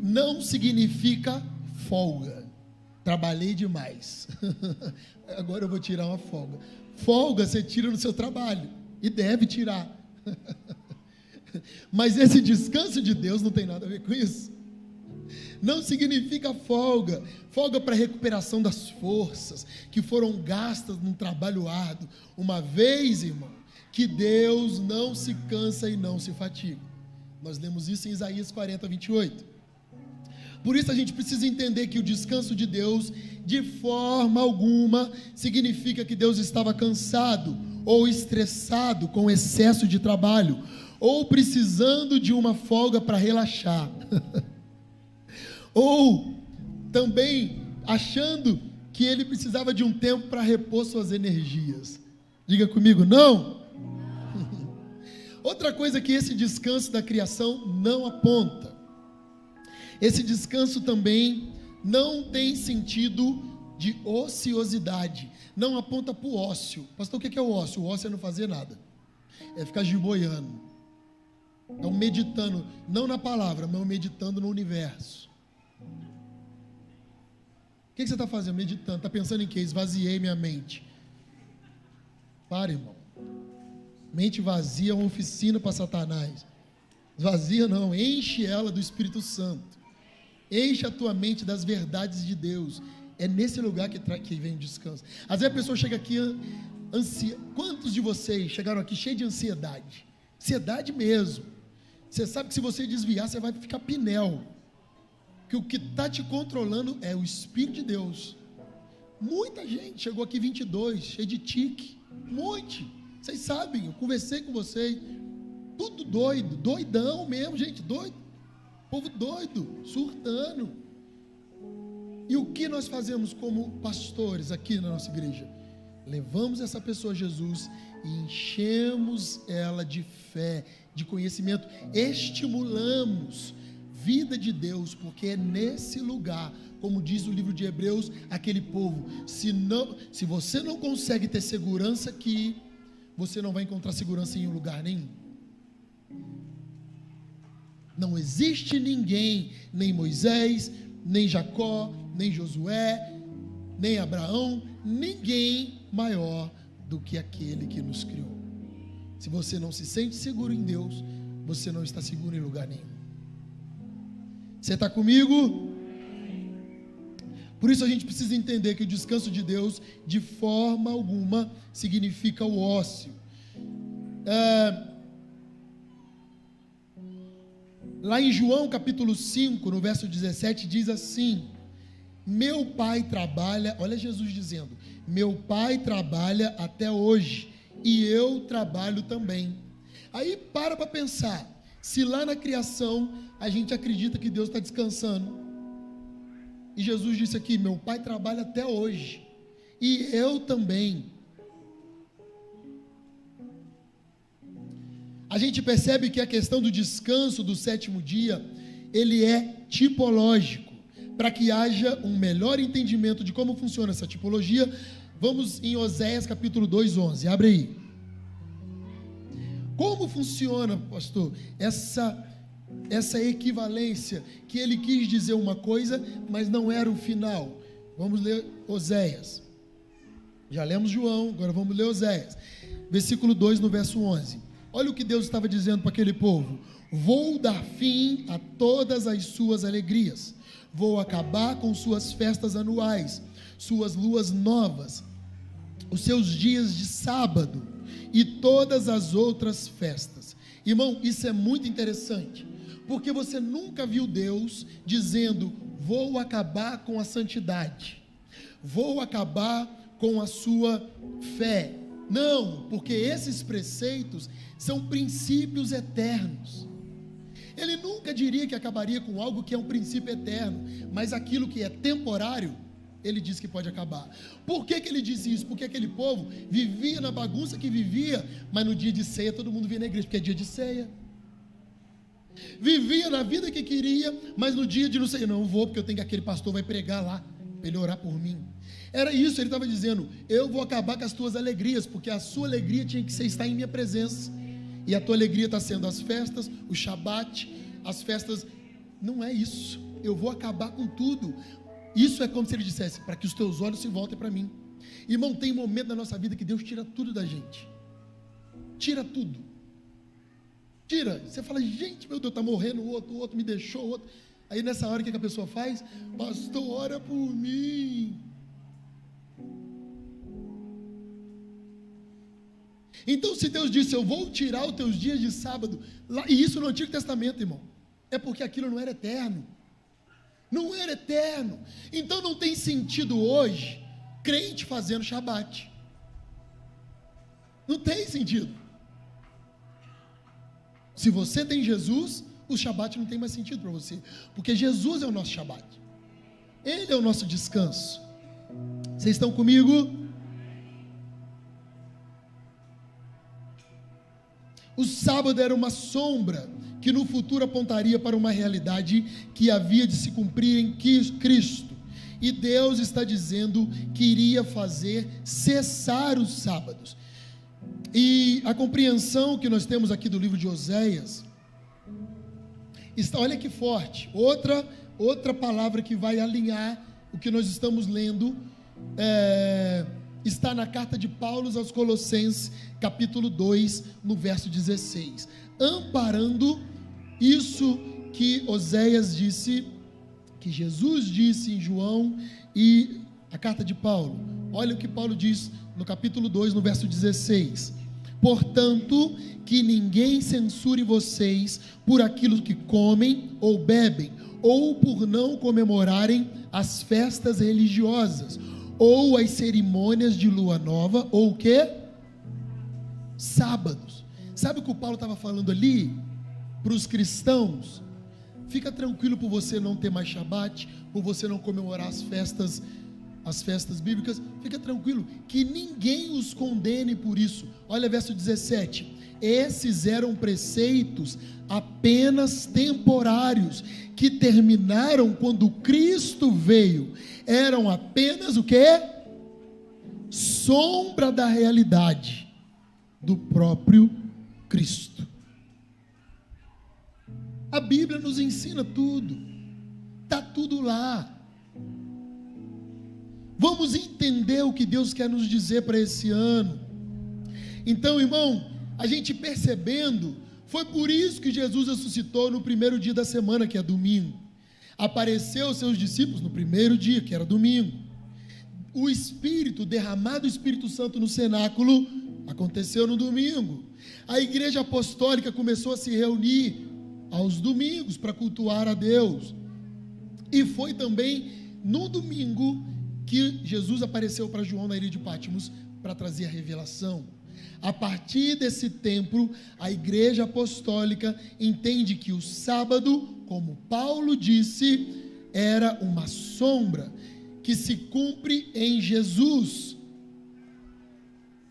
não significa folga. Trabalhei demais, agora eu vou tirar uma folga. Folga você tira no seu trabalho, e deve tirar. Mas esse descanso de Deus não tem nada a ver com isso. Não significa folga para recuperação das forças que foram gastas num trabalho árduo. Uma vez, irmão, que Deus não se cansa e não se fatiga. Nós lemos isso em Isaías 40, 28. Por isso a gente precisa entender que o descanso de Deus, de forma alguma, significa que Deus estava cansado ou estressado com excesso de trabalho, ou precisando de uma folga para relaxar, ou também achando que ele precisava de um tempo para repor suas energias. Diga comigo, não? Outra coisa que esse descanso da criação não aponta. Esse descanso também não tem sentido de ociosidade, não aponta para o ócio. Pastor, o que é o ócio? O ócio é não fazer nada, é ficar giboiando, então meditando, não na palavra, mas meditando no universo. O que você está fazendo? Meditando, está pensando em quê? Esvaziei minha mente. Para, irmão, mente vazia é uma oficina para Satanás. Vazia não, enche ela do Espírito Santo. Enche a tua mente das verdades de Deus. É nesse lugar que vem o descanso. Às vezes a pessoa chega aqui, quantos de vocês chegaram aqui cheios de ansiedade? Ansiedade mesmo. Você sabe que se você desviar, você vai ficar pinel. Que o que está te controlando é o Espírito de Deus. Muita gente chegou aqui 22, cheio de tique. Um monte. Vocês sabem, eu conversei com vocês. Tudo doido, doidão mesmo, gente, doido. Povo doido, surtando. E o que nós fazemos como pastores aqui na nossa igreja? Levamos essa pessoa a Jesus e enchemos ela de fé, de conhecimento, estimulamos vida de Deus, porque é nesse lugar, como diz o livro de Hebreus, aquele povo, se você não consegue ter segurança aqui, você não vai encontrar segurança em lugar nenhum. Não existe ninguém, nem Moisés, nem Jacó, nem Josué, nem Abraão, ninguém maior do que aquele que nos criou. Se você não se sente seguro em Deus, você não está seguro em lugar nenhum. Você está comigo? Por isso a gente precisa entender que o descanso de Deus, de forma alguma, significa o ócio. Lá em João capítulo 5, no verso 17, diz assim: meu pai trabalha, olha Jesus dizendo, meu pai trabalha até hoje, e eu trabalho também. Aí para pensar, se lá na criação a gente acredita que Deus está descansando, e Jesus disse aqui, meu pai trabalha até hoje, e eu também. A gente percebe que a questão do descanso do sétimo dia, ele é tipológico. Para que haja um melhor entendimento de como funciona essa tipologia, vamos em Oséias capítulo 2, 11, abre aí. Como funciona, pastor, essa equivalência, que ele quis dizer uma coisa, mas não era o final? Vamos ler Oséias. Já lemos João, agora vamos ler Oséias. Versículo 2, no verso 11. Olha o que Deus estava dizendo para aquele povo: vou dar fim a todas as suas alegrias, vou acabar com suas festas anuais, suas luas novas, os seus dias de sábado e todas as outras festas. Irmão, isso é muito interessante, porque você nunca viu Deus dizendo, vou acabar com a santidade, vou acabar com a sua fé. Não, porque esses preceitos são princípios eternos. Ele nunca diria que acabaria com algo que é um princípio eterno, mas aquilo que é temporário, ele diz que pode acabar. Por que ele disse isso? Porque aquele povo vivia na bagunça que vivia, mas no dia de ceia todo mundo vinha na igreja, porque é dia de ceia. Vivia na vida que queria, mas no dia de não sei, não vou, porque eu tenho que aquele pastor vai pregar lá, para ele orar por mim. Era isso, ele estava dizendo, eu vou acabar com as tuas alegrias, porque a sua alegria tinha que ser estar em minha presença, e a tua alegria está sendo as festas, o Shabat, as festas. Não é isso, eu vou acabar com tudo. Isso é como se ele dissesse, para que os teus olhos se voltem para mim. Irmão, tem momento da nossa vida que Deus tira tudo da gente, tira tudo, tira. Você fala, gente, meu Deus, está morrendo o outro me deixou, o outro. Aí nessa hora o que a pessoa faz? Pastor, ora por mim. Então se Deus disse, eu vou tirar os teus dias de sábado, lá, e isso no Antigo Testamento, irmão, é porque aquilo não era eterno. Não era eterno. Então não tem sentido hoje crente fazendo Shabat. Não tem sentido. Se você tem Jesus, o Shabat não tem mais sentido para você, porque Jesus é o nosso Shabat, Ele é o nosso descanso. Vocês estão comigo? O sábado era uma sombra que no futuro apontaria para uma realidade que havia de se cumprir em Cristo, e Deus está dizendo que iria fazer cessar os sábados. E a compreensão que nós temos aqui do livro de Oséias, olha que forte, outra palavra que vai alinhar o que nós estamos lendo, está na carta de Paulo aos Colossenses, capítulo 2, no verso 16, amparando isso que Oséias disse, que Jesus disse em João, e A carta de Paulo. Olha o que Paulo diz no capítulo 2, no verso 16. Portanto, que ninguém censure vocês por aquilo que comem ou bebem, ou por não comemorarem as festas religiosas, ou as cerimônias de lua nova, ou o quê? Sábados. Sabe o que o Paulo estava falando ali para os cristãos? Fica tranquilo por você não ter mais Shabat, por você não comemorar as festas bíblicas. Fica tranquilo, que ninguém os condene por isso. Olha verso 17. Esses eram preceitos apenas temporários, que terminaram quando Cristo veio. Eram apenas o quê? Sombra da realidade do próprio Cristo. A Bíblia nos ensina tudo, está tudo lá. Vamos entender o que Deus quer nos dizer para esse ano. Então, irmão, a gente percebendo, foi por isso que Jesus ressuscitou no primeiro dia da semana, que é domingo. Apareceu aos seus discípulos no primeiro dia, que era domingo. O Espírito, derramado o Espírito Santo no cenáculo, aconteceu no domingo. A igreja apostólica começou a se reunir aos domingos para cultuar a Deus. E foi também no domingo que Jesus apareceu para João na ilha de Patmos para trazer a revelação. A partir desse tempo, a igreja apostólica entende que o sábado, como Paulo disse, era uma sombra que se cumpre em Jesus.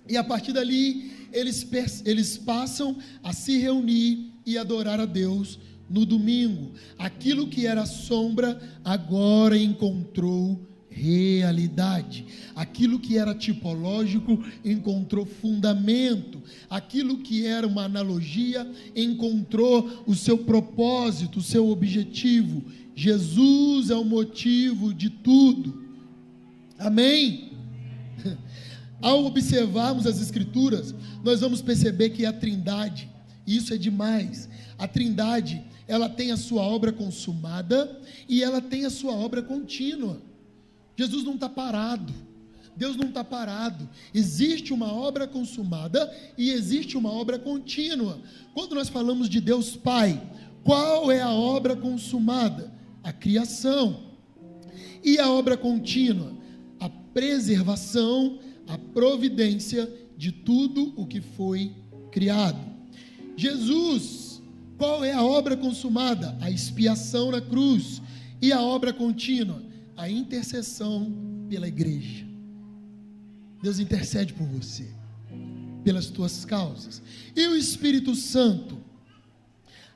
E a partir dali, eles passam a se reunir e adorar a Deus no domingo. Aquilo que era sombra, agora encontrou realidade. Aquilo que era tipológico encontrou fundamento. Aquilo que era uma analogia encontrou o seu propósito, o seu objetivo. Jesus é o motivo de tudo. Amém? Ao observarmos as Escrituras, nós vamos perceber que a Trindade, isso é demais, a Trindade, ela tem a sua obra consumada e ela tem a sua obra contínua. Jesus não está parado, Deus não está parado. Existe uma obra consumada e existe uma obra contínua. Quando nós falamos de Deus Pai, qual é a obra consumada? A criação. E a obra contínua? A preservação, a providência de tudo o que foi criado. Jesus, qual é a obra consumada? A expiação na cruz. E a obra contínua? A intercessão pela igreja. Deus intercede por você, pelas tuas causas. E o Espírito Santo?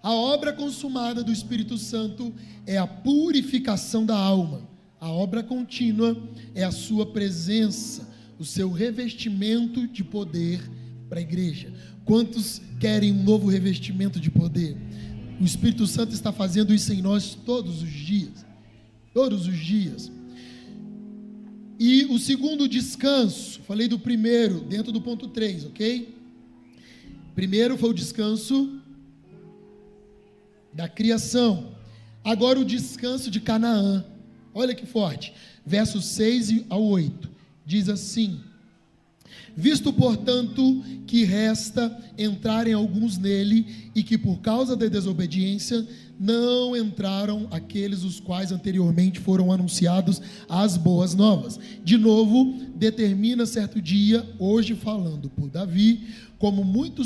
A obra consumada do Espírito Santo é a purificação da alma. A obra contínua é a sua presença, o seu revestimento de poder para a igreja. Quantos querem um novo revestimento de poder? O Espírito Santo está fazendo isso em nós todos os dias. Todos os dias. E o segundo descanso, falei do primeiro, dentro do ponto 3, ok? Primeiro foi o descanso da criação. Agora o descanso de Canaã. Olha que forte. Versos 6 ao 8. Diz assim: visto, portanto, que resta entrarem alguns nele, e que por causa da desobediência não entraram aqueles os quais anteriormente foram anunciados as boas novas. De novo, determina certo dia, hoje falando por Davi, como muito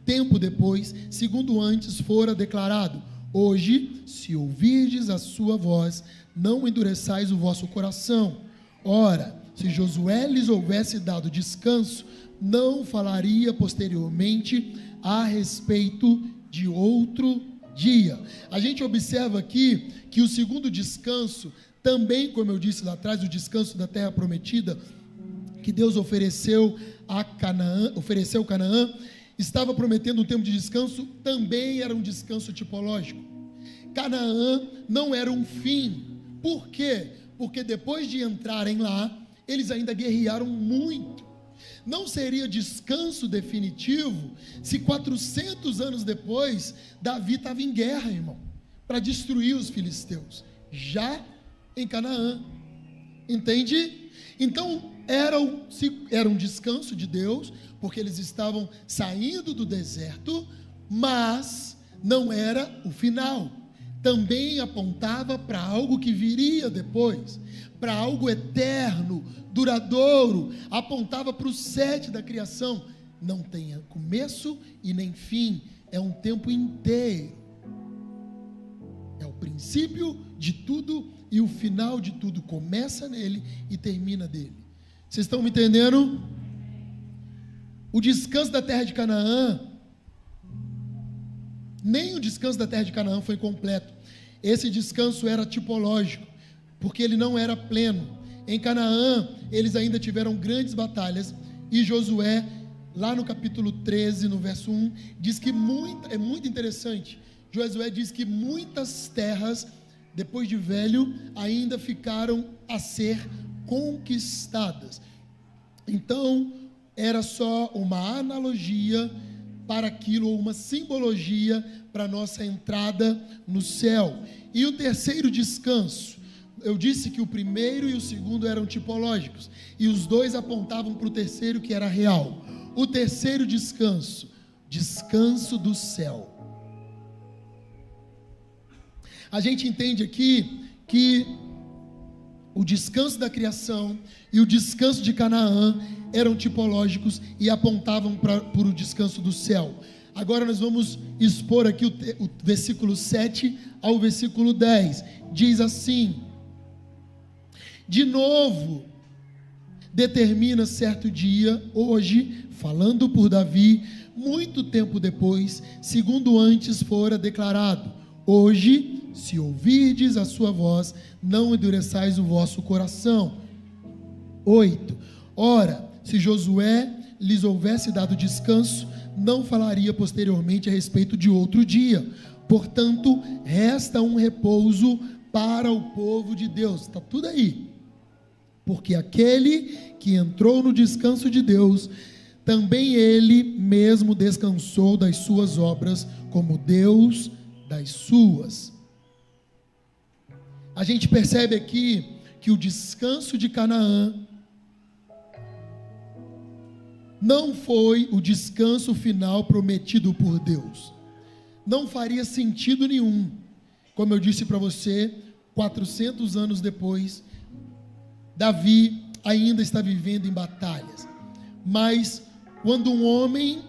tempo depois, segundo antes fora declarado: hoje, se ouvirdes a sua voz, não endureçais o vosso coração. Ora, se Josué lhes houvesse dado descanso, não falaria posteriormente a respeito de outro dia. A gente observa aqui que o segundo descanso, também, como eu disse lá atrás, o descanso da terra prometida, que Deus ofereceu a Canaã, estava prometendo um tempo de descanso, também era um descanso tipológico. Canaã não era um fim. Por quê? Porque depois de entrarem lá, eles ainda guerrearam muito. Não seria descanso definitivo se 400 anos depois Davi estava em guerra, irmão, para destruir os filisteus, já em Canaã. Entende? Então, era um descanso de Deus, porque eles estavam saindo do deserto, mas não era o final. Também apontava para algo que viria depois, para algo eterno, duradouro, apontava para o 7 da criação. Não tem começo e nem fim, é um tempo inteiro. É o princípio de tudo e o final de tudo, começa nele e termina dele. Vocês estão me entendendo? O descanso da terra de Canaã, nem o descanso da terra de Canaã foi completo. Esse descanso era tipológico, porque ele não era pleno. Em Canaã, eles ainda tiveram grandes batalhas, e Josué, lá no capítulo 13, no verso 1, diz que é muito interessante. Josué diz que muitas terras, depois de velho, ainda ficaram a ser conquistadas. Então, era só uma analogia para aquilo, ou uma simbologia para a nossa entrada no céu. E o terceiro descanso, eu disse que o primeiro e o segundo eram tipológicos, e os dois apontavam para o terceiro, que era real. O terceiro descanso, descanso do céu. A gente entende aqui que o descanso da criação e o descanso de Canaã eram tipológicos e apontavam para o descanso do céu. Agora nós vamos expor aqui o versículo 7 ao versículo 10. Diz assim: de novo, determina certo dia, hoje, falando por Davi, muito tempo depois, segundo antes fora declarado: hoje, se ouvirdes a sua voz, não endureçais o vosso coração. 8. Ora, se Josué lhes houvesse dado descanso, não falaria posteriormente a respeito de outro dia. Portanto, resta um repouso para o povo de Deus. Está tudo aí. Porque aquele que entrou no descanso de Deus, também ele mesmo descansou das suas obras, como Deus das suas. A gente percebe aqui que o descanso de Canaã não foi o descanso final prometido por Deus. Não faria sentido nenhum. Como eu disse para você, 400 anos depois, Davi ainda está vivendo em batalhas. Mas quando um homem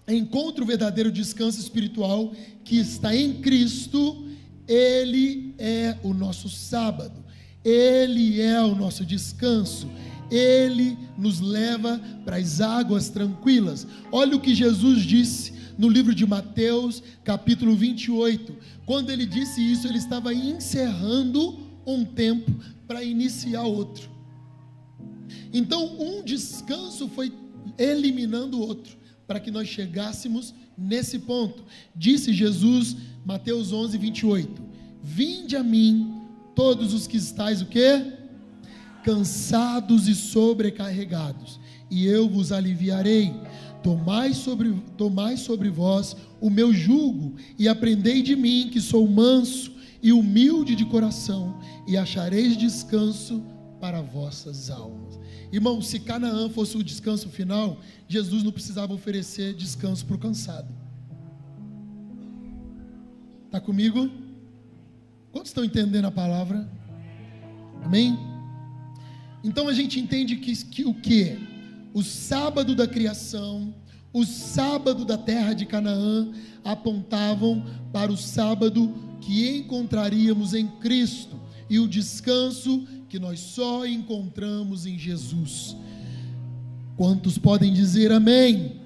encontra o verdadeiro descanso espiritual que está em Cristo, ele é o nosso sábado, ele é o nosso descanso, ele nos leva para as águas tranquilas. Olha o que Jesus disse no livro de Mateus, capítulo 28. Quando ele disse isso, ele estava encerrando um tempo para iniciar outro. Então, um descanso foi eliminando o outro, para que nós chegássemos nesse ponto. Disse Jesus, Mateus 11, 28, vinde a mim, todos os que estáis, o quê? Cansados e sobrecarregados, e eu vos aliviarei. Tomai sobre vós o meu jugo, e aprendei de mim, que sou manso e humilde de coração, e achareis descanso para vossas almas. Irmão, se Canaã fosse o descanso final, Jesus não precisava oferecer descanso para o cansado. Está comigo? Quantos estão entendendo a palavra? Amém? Então a gente entende que o que? O sábado da criação, o sábado da terra de Canaã, apontavam para o sábado que encontraríamos em Cristo, e o descanso que nós só encontramos em Jesus. Quantos podem dizer amém?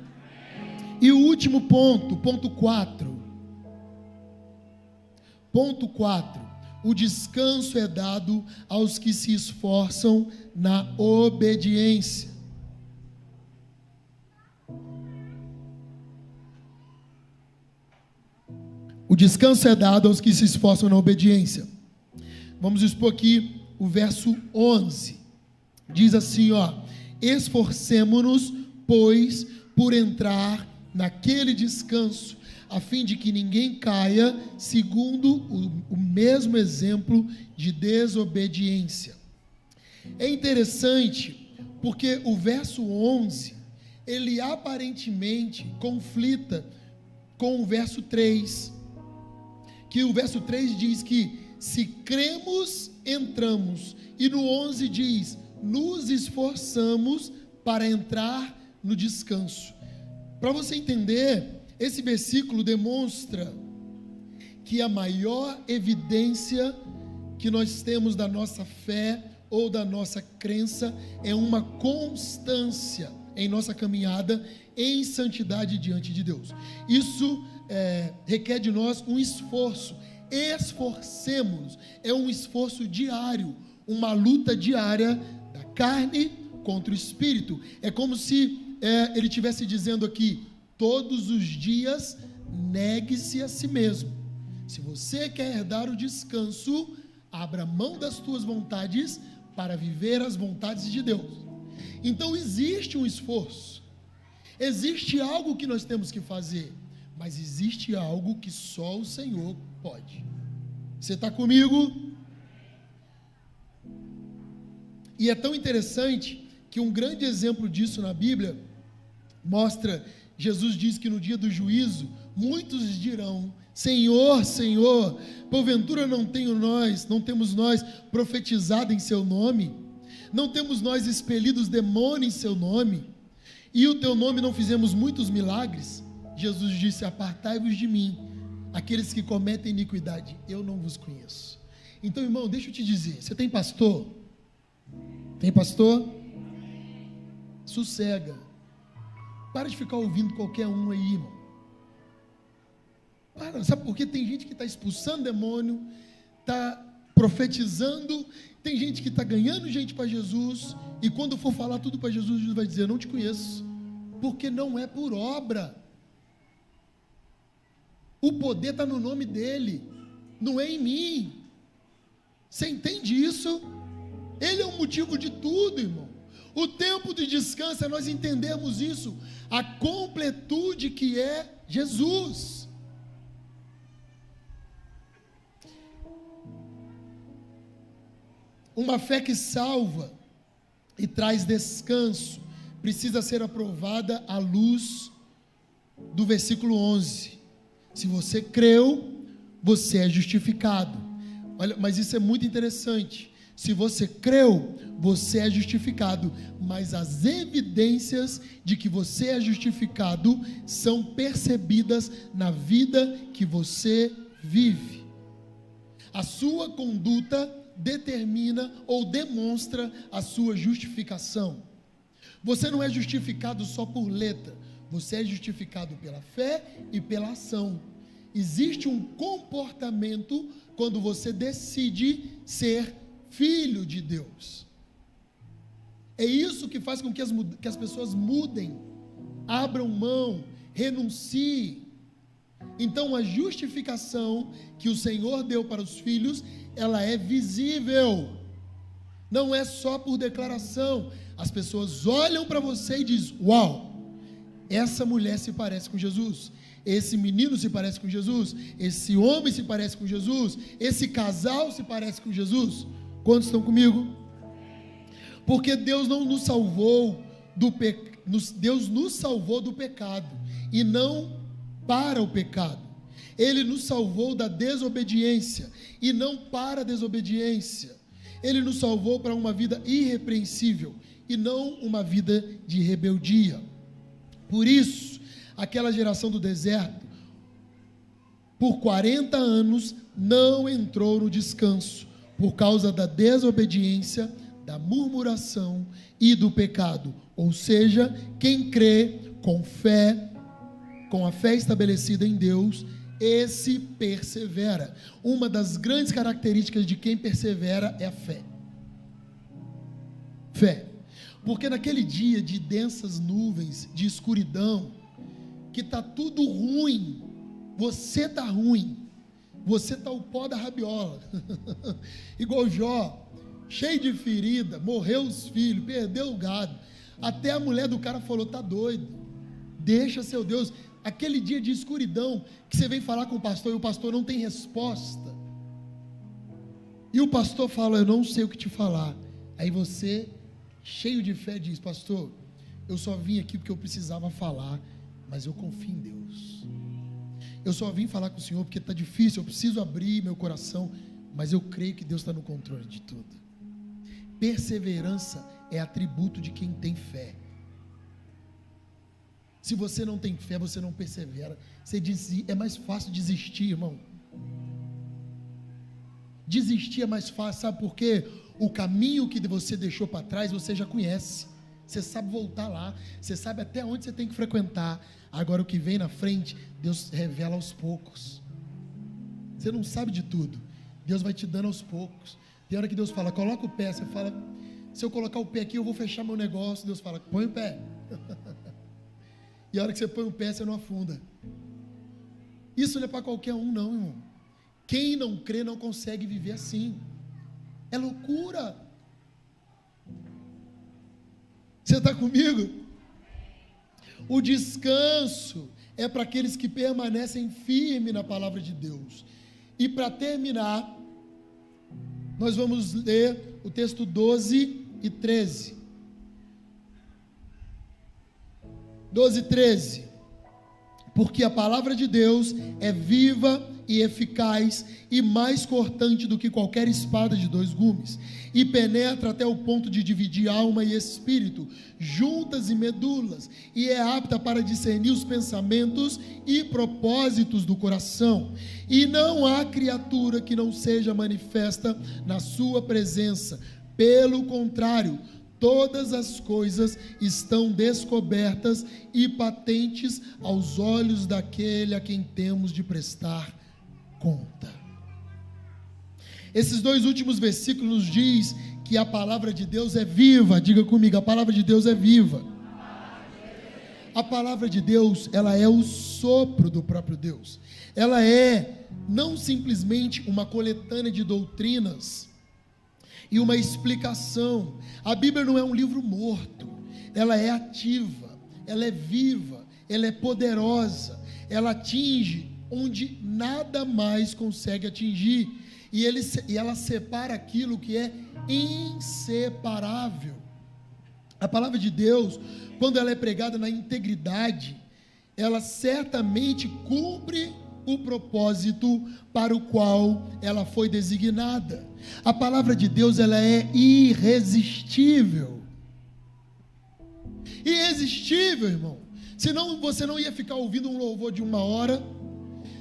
E o último ponto, ponto 4. Ponto 4. O descanso é dado aos que se esforçam na obediência. O descanso é dado aos que se esforçam na obediência. Vamos expor aqui o verso 11. Diz assim, esforcemo-nos, pois, por entrar naquele descanso, a fim de que ninguém caia segundo o mesmo exemplo de desobediência. É interessante porque o verso 11, ele aparentemente conflita com o verso 3, que o verso 3 diz que se cremos, entramos, e no 11 diz, nos esforçamos para entrar no descanso. Para você entender, esse versículo demonstra que a maior evidência que nós temos da nossa fé ou da nossa crença é uma constância em nossa caminhada em santidade diante de Deus. Isso requer de nós um esforço. Esforcemos-nos, é um esforço diário, uma luta diária da carne contra o espírito. É como se ele estivesse dizendo aqui, todos os dias negue-se a si mesmo. Se você quer herdar o descanso, abra mão das tuas vontades para viver as vontades de Deus. Então existe um esforço, existe algo que nós temos que fazer, mas existe algo que só o Senhor pode. Você está comigo? E é tão interessante que um grande exemplo disso na Bíblia mostra, Jesus diz que no dia do juízo, muitos dirão, Senhor, Senhor, porventura não temos nós profetizado em seu nome? Não temos nós expelido os demônios em seu nome? E o teu nome não fizemos muitos milagres? Jesus disse, apartai-vos de mim, aqueles que cometem iniquidade, eu não vos conheço. Então, irmão, deixa eu te dizer, você tem pastor? Tem pastor? Sossega. Para de ficar ouvindo qualquer um aí, irmão. Para, sabe por quê? Tem gente que está expulsando demônio, está profetizando, tem gente que está ganhando gente para Jesus, e quando for falar tudo para Jesus, Jesus vai dizer, eu não te conheço, porque não é por obra. O poder está no nome dele, não é em mim. Você entende isso? Ele é o motivo de tudo, irmão. O tempo de descanso é nós entendermos isso, a completude que é Jesus. Uma fé que salva e traz descanso precisa ser aprovada à luz do versículo 11. Se você creu, você é justificado. Olha, mas isso é muito interessante. Se você creu, você é justificado, mas as evidências de que você é justificado são percebidas na vida que você vive. A sua conduta determina ou demonstra a sua justificação. Você não é justificado só por letra, você é justificado pela fé e pela ação. Existe um comportamento quando você decide ser filho de Deus. É isso que faz com que as pessoas mudem, abram mão, renunciem. Então a justificação que o Senhor deu para os filhos, ela é visível, não é só por declaração. As pessoas olham para você e dizem, uau, essa mulher se parece com Jesus, esse menino se parece com Jesus, esse homem se parece com Jesus, esse casal se parece com Jesus. Quantos estão comigo? Porque Deus não nos salvou Deus nos salvou do pecado e não para o pecado. Ele nos salvou da desobediência e não para a desobediência. Ele nos salvou para uma vida irrepreensível e não uma vida de rebeldia. Por isso, aquela geração do deserto, por 40 anos, não entrou no descanso, por causa da desobediência, da murmuração e do pecado. Ou seja, quem crê com fé, com a fé estabelecida em Deus, esse persevera. Uma das grandes características de quem persevera é a fé. Fé. Porque naquele dia de densas nuvens, de escuridão, que está tudo ruim, você está ruim, você está o pó da rabiola, igual Jó, cheio de ferida, morreu os filhos, perdeu o gado, até a mulher do cara falou, está doido, deixa seu Deus. Aquele dia de escuridão, que você vem falar com o pastor e o pastor não tem resposta, e o pastor fala, eu não sei o que te falar. Aí você, cheio de fé, diz: pastor, eu só vim aqui porque eu precisava falar, mas eu confio em Deus. Eu só vim falar com o Senhor porque está difícil, eu preciso abrir meu coração, mas eu creio que Deus está no controle de tudo. Perseverança é atributo de quem tem fé. Se você não tem fé, você não persevera. Você diz, é mais fácil desistir, irmão. Desistir é mais fácil, sabe por quê? O caminho que você deixou para trás, você já conhece. Você sabe voltar lá, você sabe até onde você tem que frequentar. Agora o que vem na frente, Deus revela aos poucos. Você não sabe de tudo, Deus vai te dando aos poucos. Tem hora que Deus fala, coloca o pé, você fala, se eu colocar o pé aqui eu vou fechar meu negócio. Deus fala, põe o pé. E a hora que você põe o pé, você não afunda. Isso não é para qualquer um não, irmão. Quem não crê não consegue viver assim. É loucura. Você está comigo? O descanso é para aqueles que permanecem firmes na palavra de Deus. E para terminar, nós vamos ler o texto 12 e 13. 12 e 13. Porque a palavra de Deus é viva e eficaz e mais cortante do que qualquer espada de 2 gumes, e penetra até o ponto de dividir alma e espírito, juntas e medulas, e é apta para discernir os pensamentos e propósitos do coração, e não há criatura que não seja manifesta na sua presença. Pelo contrário, todas as coisas estão descobertas e patentes aos olhos daquele a quem temos de prestar conta. Esses 2 últimos versículos nos diz que a palavra de Deus é viva. Diga comigo, a palavra de Deus é viva. A palavra de Deus, ela é o sopro do próprio Deus. Ela é não simplesmente uma coletânea de doutrinas e uma explicação. A Bíblia não é um livro morto, ela é ativa, ela é viva, ela é poderosa, ela atinge onde nada mais consegue atingir, e ela separa aquilo que é inseparável. A palavra de Deus, quando ela é pregada na integridade, ela certamente cumpre o propósito para o qual ela foi designada. A palavra de Deus, ela é irresistível. Irresistível, irmão. Senão você não ia ficar ouvindo um louvor de 1 hora,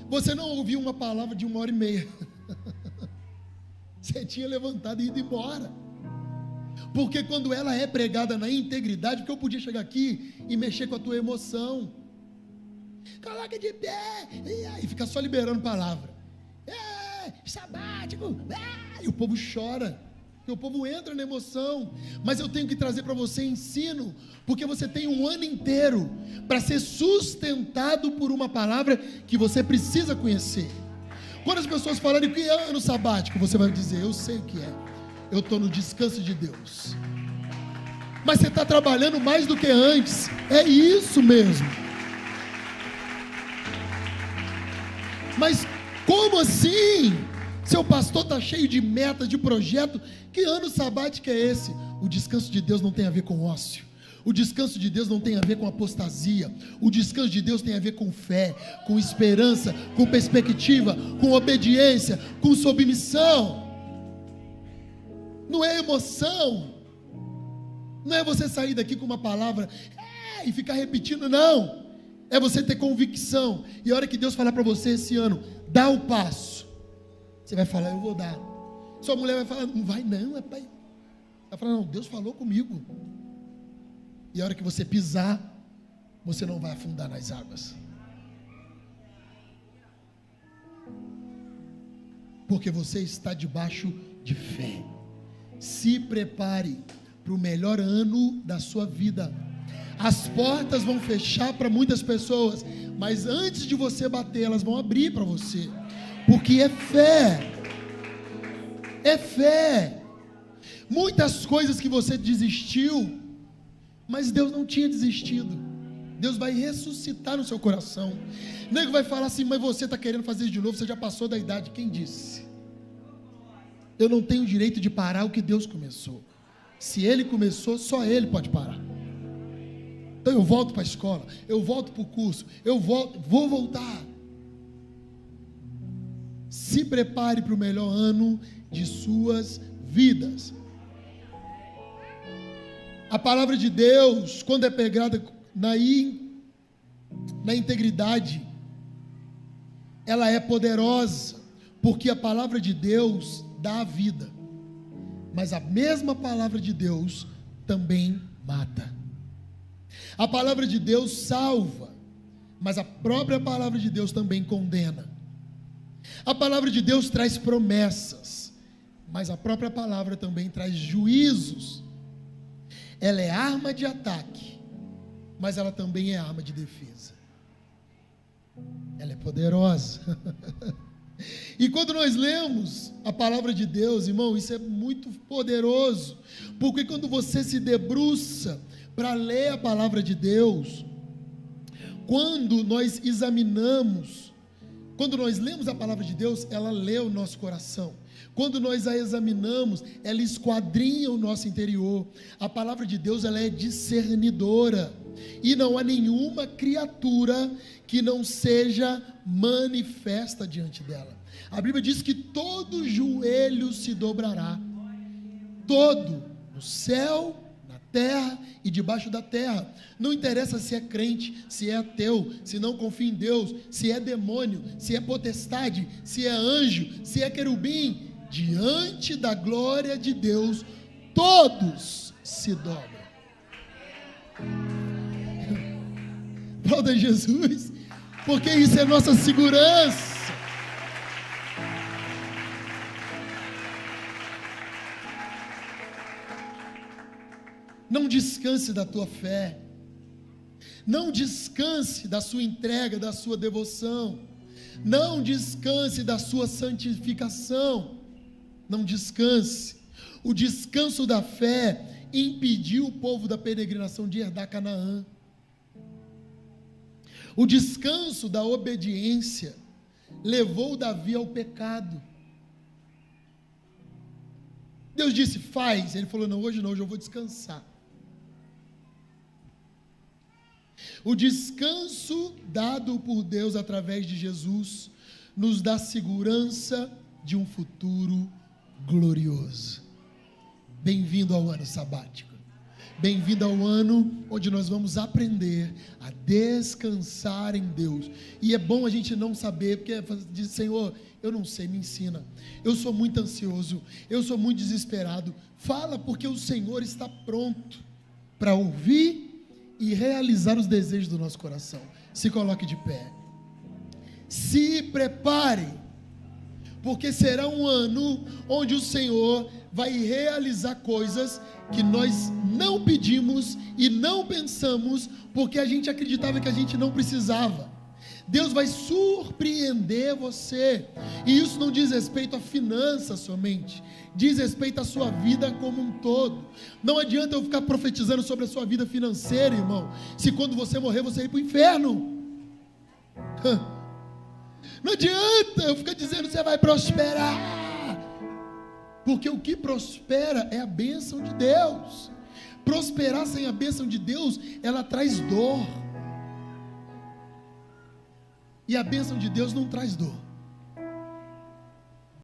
você não ouviu uma palavra de 1h30. Você tinha levantado e ido embora. Porque quando ela é pregada na integridade, porque eu podia chegar aqui e mexer com a tua emoção. Coloca de pé, e fica só liberando palavra. Sabático, e o povo chora, porque o povo entra na emoção. Mas eu tenho que trazer para você ensino, porque você tem um ano inteiro para ser sustentado por uma palavra que você precisa conhecer. Quando as pessoas falarem o que é ano sabático, você vai dizer, eu sei o que é, eu estou no descanso de Deus. Mas você está trabalhando mais do que antes, é isso mesmo. Mas como assim? Seu pastor está cheio de metas, de projeto. Que ano sabático é esse? O descanso de Deus não tem a ver com ócio. O descanso de Deus não tem a ver com apostasia. O descanso de Deus tem a ver com fé, com esperança, com perspectiva, com obediência, com submissão. Não é emoção. Não é você sair daqui com uma palavra e ficar repetindo, não. É você ter convicção. E a hora que Deus falar para você esse ano, dá o passo, você vai falar, eu vou dar. Sua mulher vai falar, não vai não, é pai. Vai falar, não, Deus falou comigo. E a hora que você pisar, você não vai afundar nas águas. Porque você está debaixo de fé. Se prepare para o melhor ano da sua vida. As portas vão fechar para muitas pessoas, mas antes de você bater, elas vão abrir para você, porque é fé. É fé. Muitas coisas que você desistiu, mas Deus não tinha desistido. Deus vai ressuscitar no seu coração. O nego vai falar assim, mas você está querendo fazer isso de novo, você já passou da idade. Quem disse? Eu não tenho direito de parar o que Deus começou. Se Ele começou, só Ele pode parar. Então eu volto para a escola, eu volto para o curso, vou voltar. Se prepare para o melhor ano de suas vidas. A palavra de Deus, quando é pregada na integridade, ela é poderosa, porque a palavra de Deus dá a vida, mas a mesma palavra de Deus também mata. A palavra de Deus salva, mas a própria palavra de Deus também condena. A palavra de Deus traz promessas, mas a própria palavra também traz juízos. Ela é arma de ataque, mas ela também é arma de defesa. Ela é poderosa. E quando nós lemos a palavra de Deus, irmão, isso é muito poderoso, porque quando você se debruça para ler a palavra de Deus, quando nós examinamos, quando nós lemos a palavra de Deus, ela lê o nosso coração. Quando nós a examinamos, ela esquadrinha o nosso interior. A palavra de Deus, ela é discernidora, e não há nenhuma criatura que não seja manifesta diante dela. A Bíblia diz que todo joelho se dobrará, todo, no céu, na terra e debaixo da terra. Não interessa se é crente, se é ateu, se não confia em Deus, se é demônio, se é potestade, se é anjo, se é querubim. Diante da glória de Deus, todos se dobram. Aplauda Jesus, porque isso é nossa segurança. Não descanse da tua fé, não descanse da sua entrega, da sua devoção, não descanse da sua santificação, não descanse. O descanso da fé impediu o povo da peregrinação de herdar Canaã. O descanso da obediência levou Davi ao pecado. Deus disse, faz. Ele falou, não, hoje eu vou descansar. O descanso dado por Deus através de Jesus nos dá segurança de um futuro glorioso. Bem-vindo ao ano sabático. Bem-vindo ao ano onde nós vamos aprender a descansar em Deus. E é bom a gente não saber, porque diz, Senhor, eu não sei, me ensina. Eu sou muito ansioso, eu sou muito desesperado. Fala, porque o Senhor está pronto para ouvir e realizar os desejos do nosso coração. Se coloque de pé. Se prepare, porque será um ano onde o Senhor vai realizar coisas que nós não pedimos e não pensamos, porque a gente acreditava que a gente não precisava. Deus vai surpreender você, e isso não diz respeito a finanças somente, diz respeito à sua vida como um todo. Não adianta eu ficar profetizando sobre a sua vida financeira, irmão, se quando você morrer você ir para o inferno. Não adianta eu ficar dizendo que você vai prosperar, porque o que prospera é a bênção de Deus. Prosperar sem a bênção de Deus, ela traz dor. E a bênção de Deus não traz dor.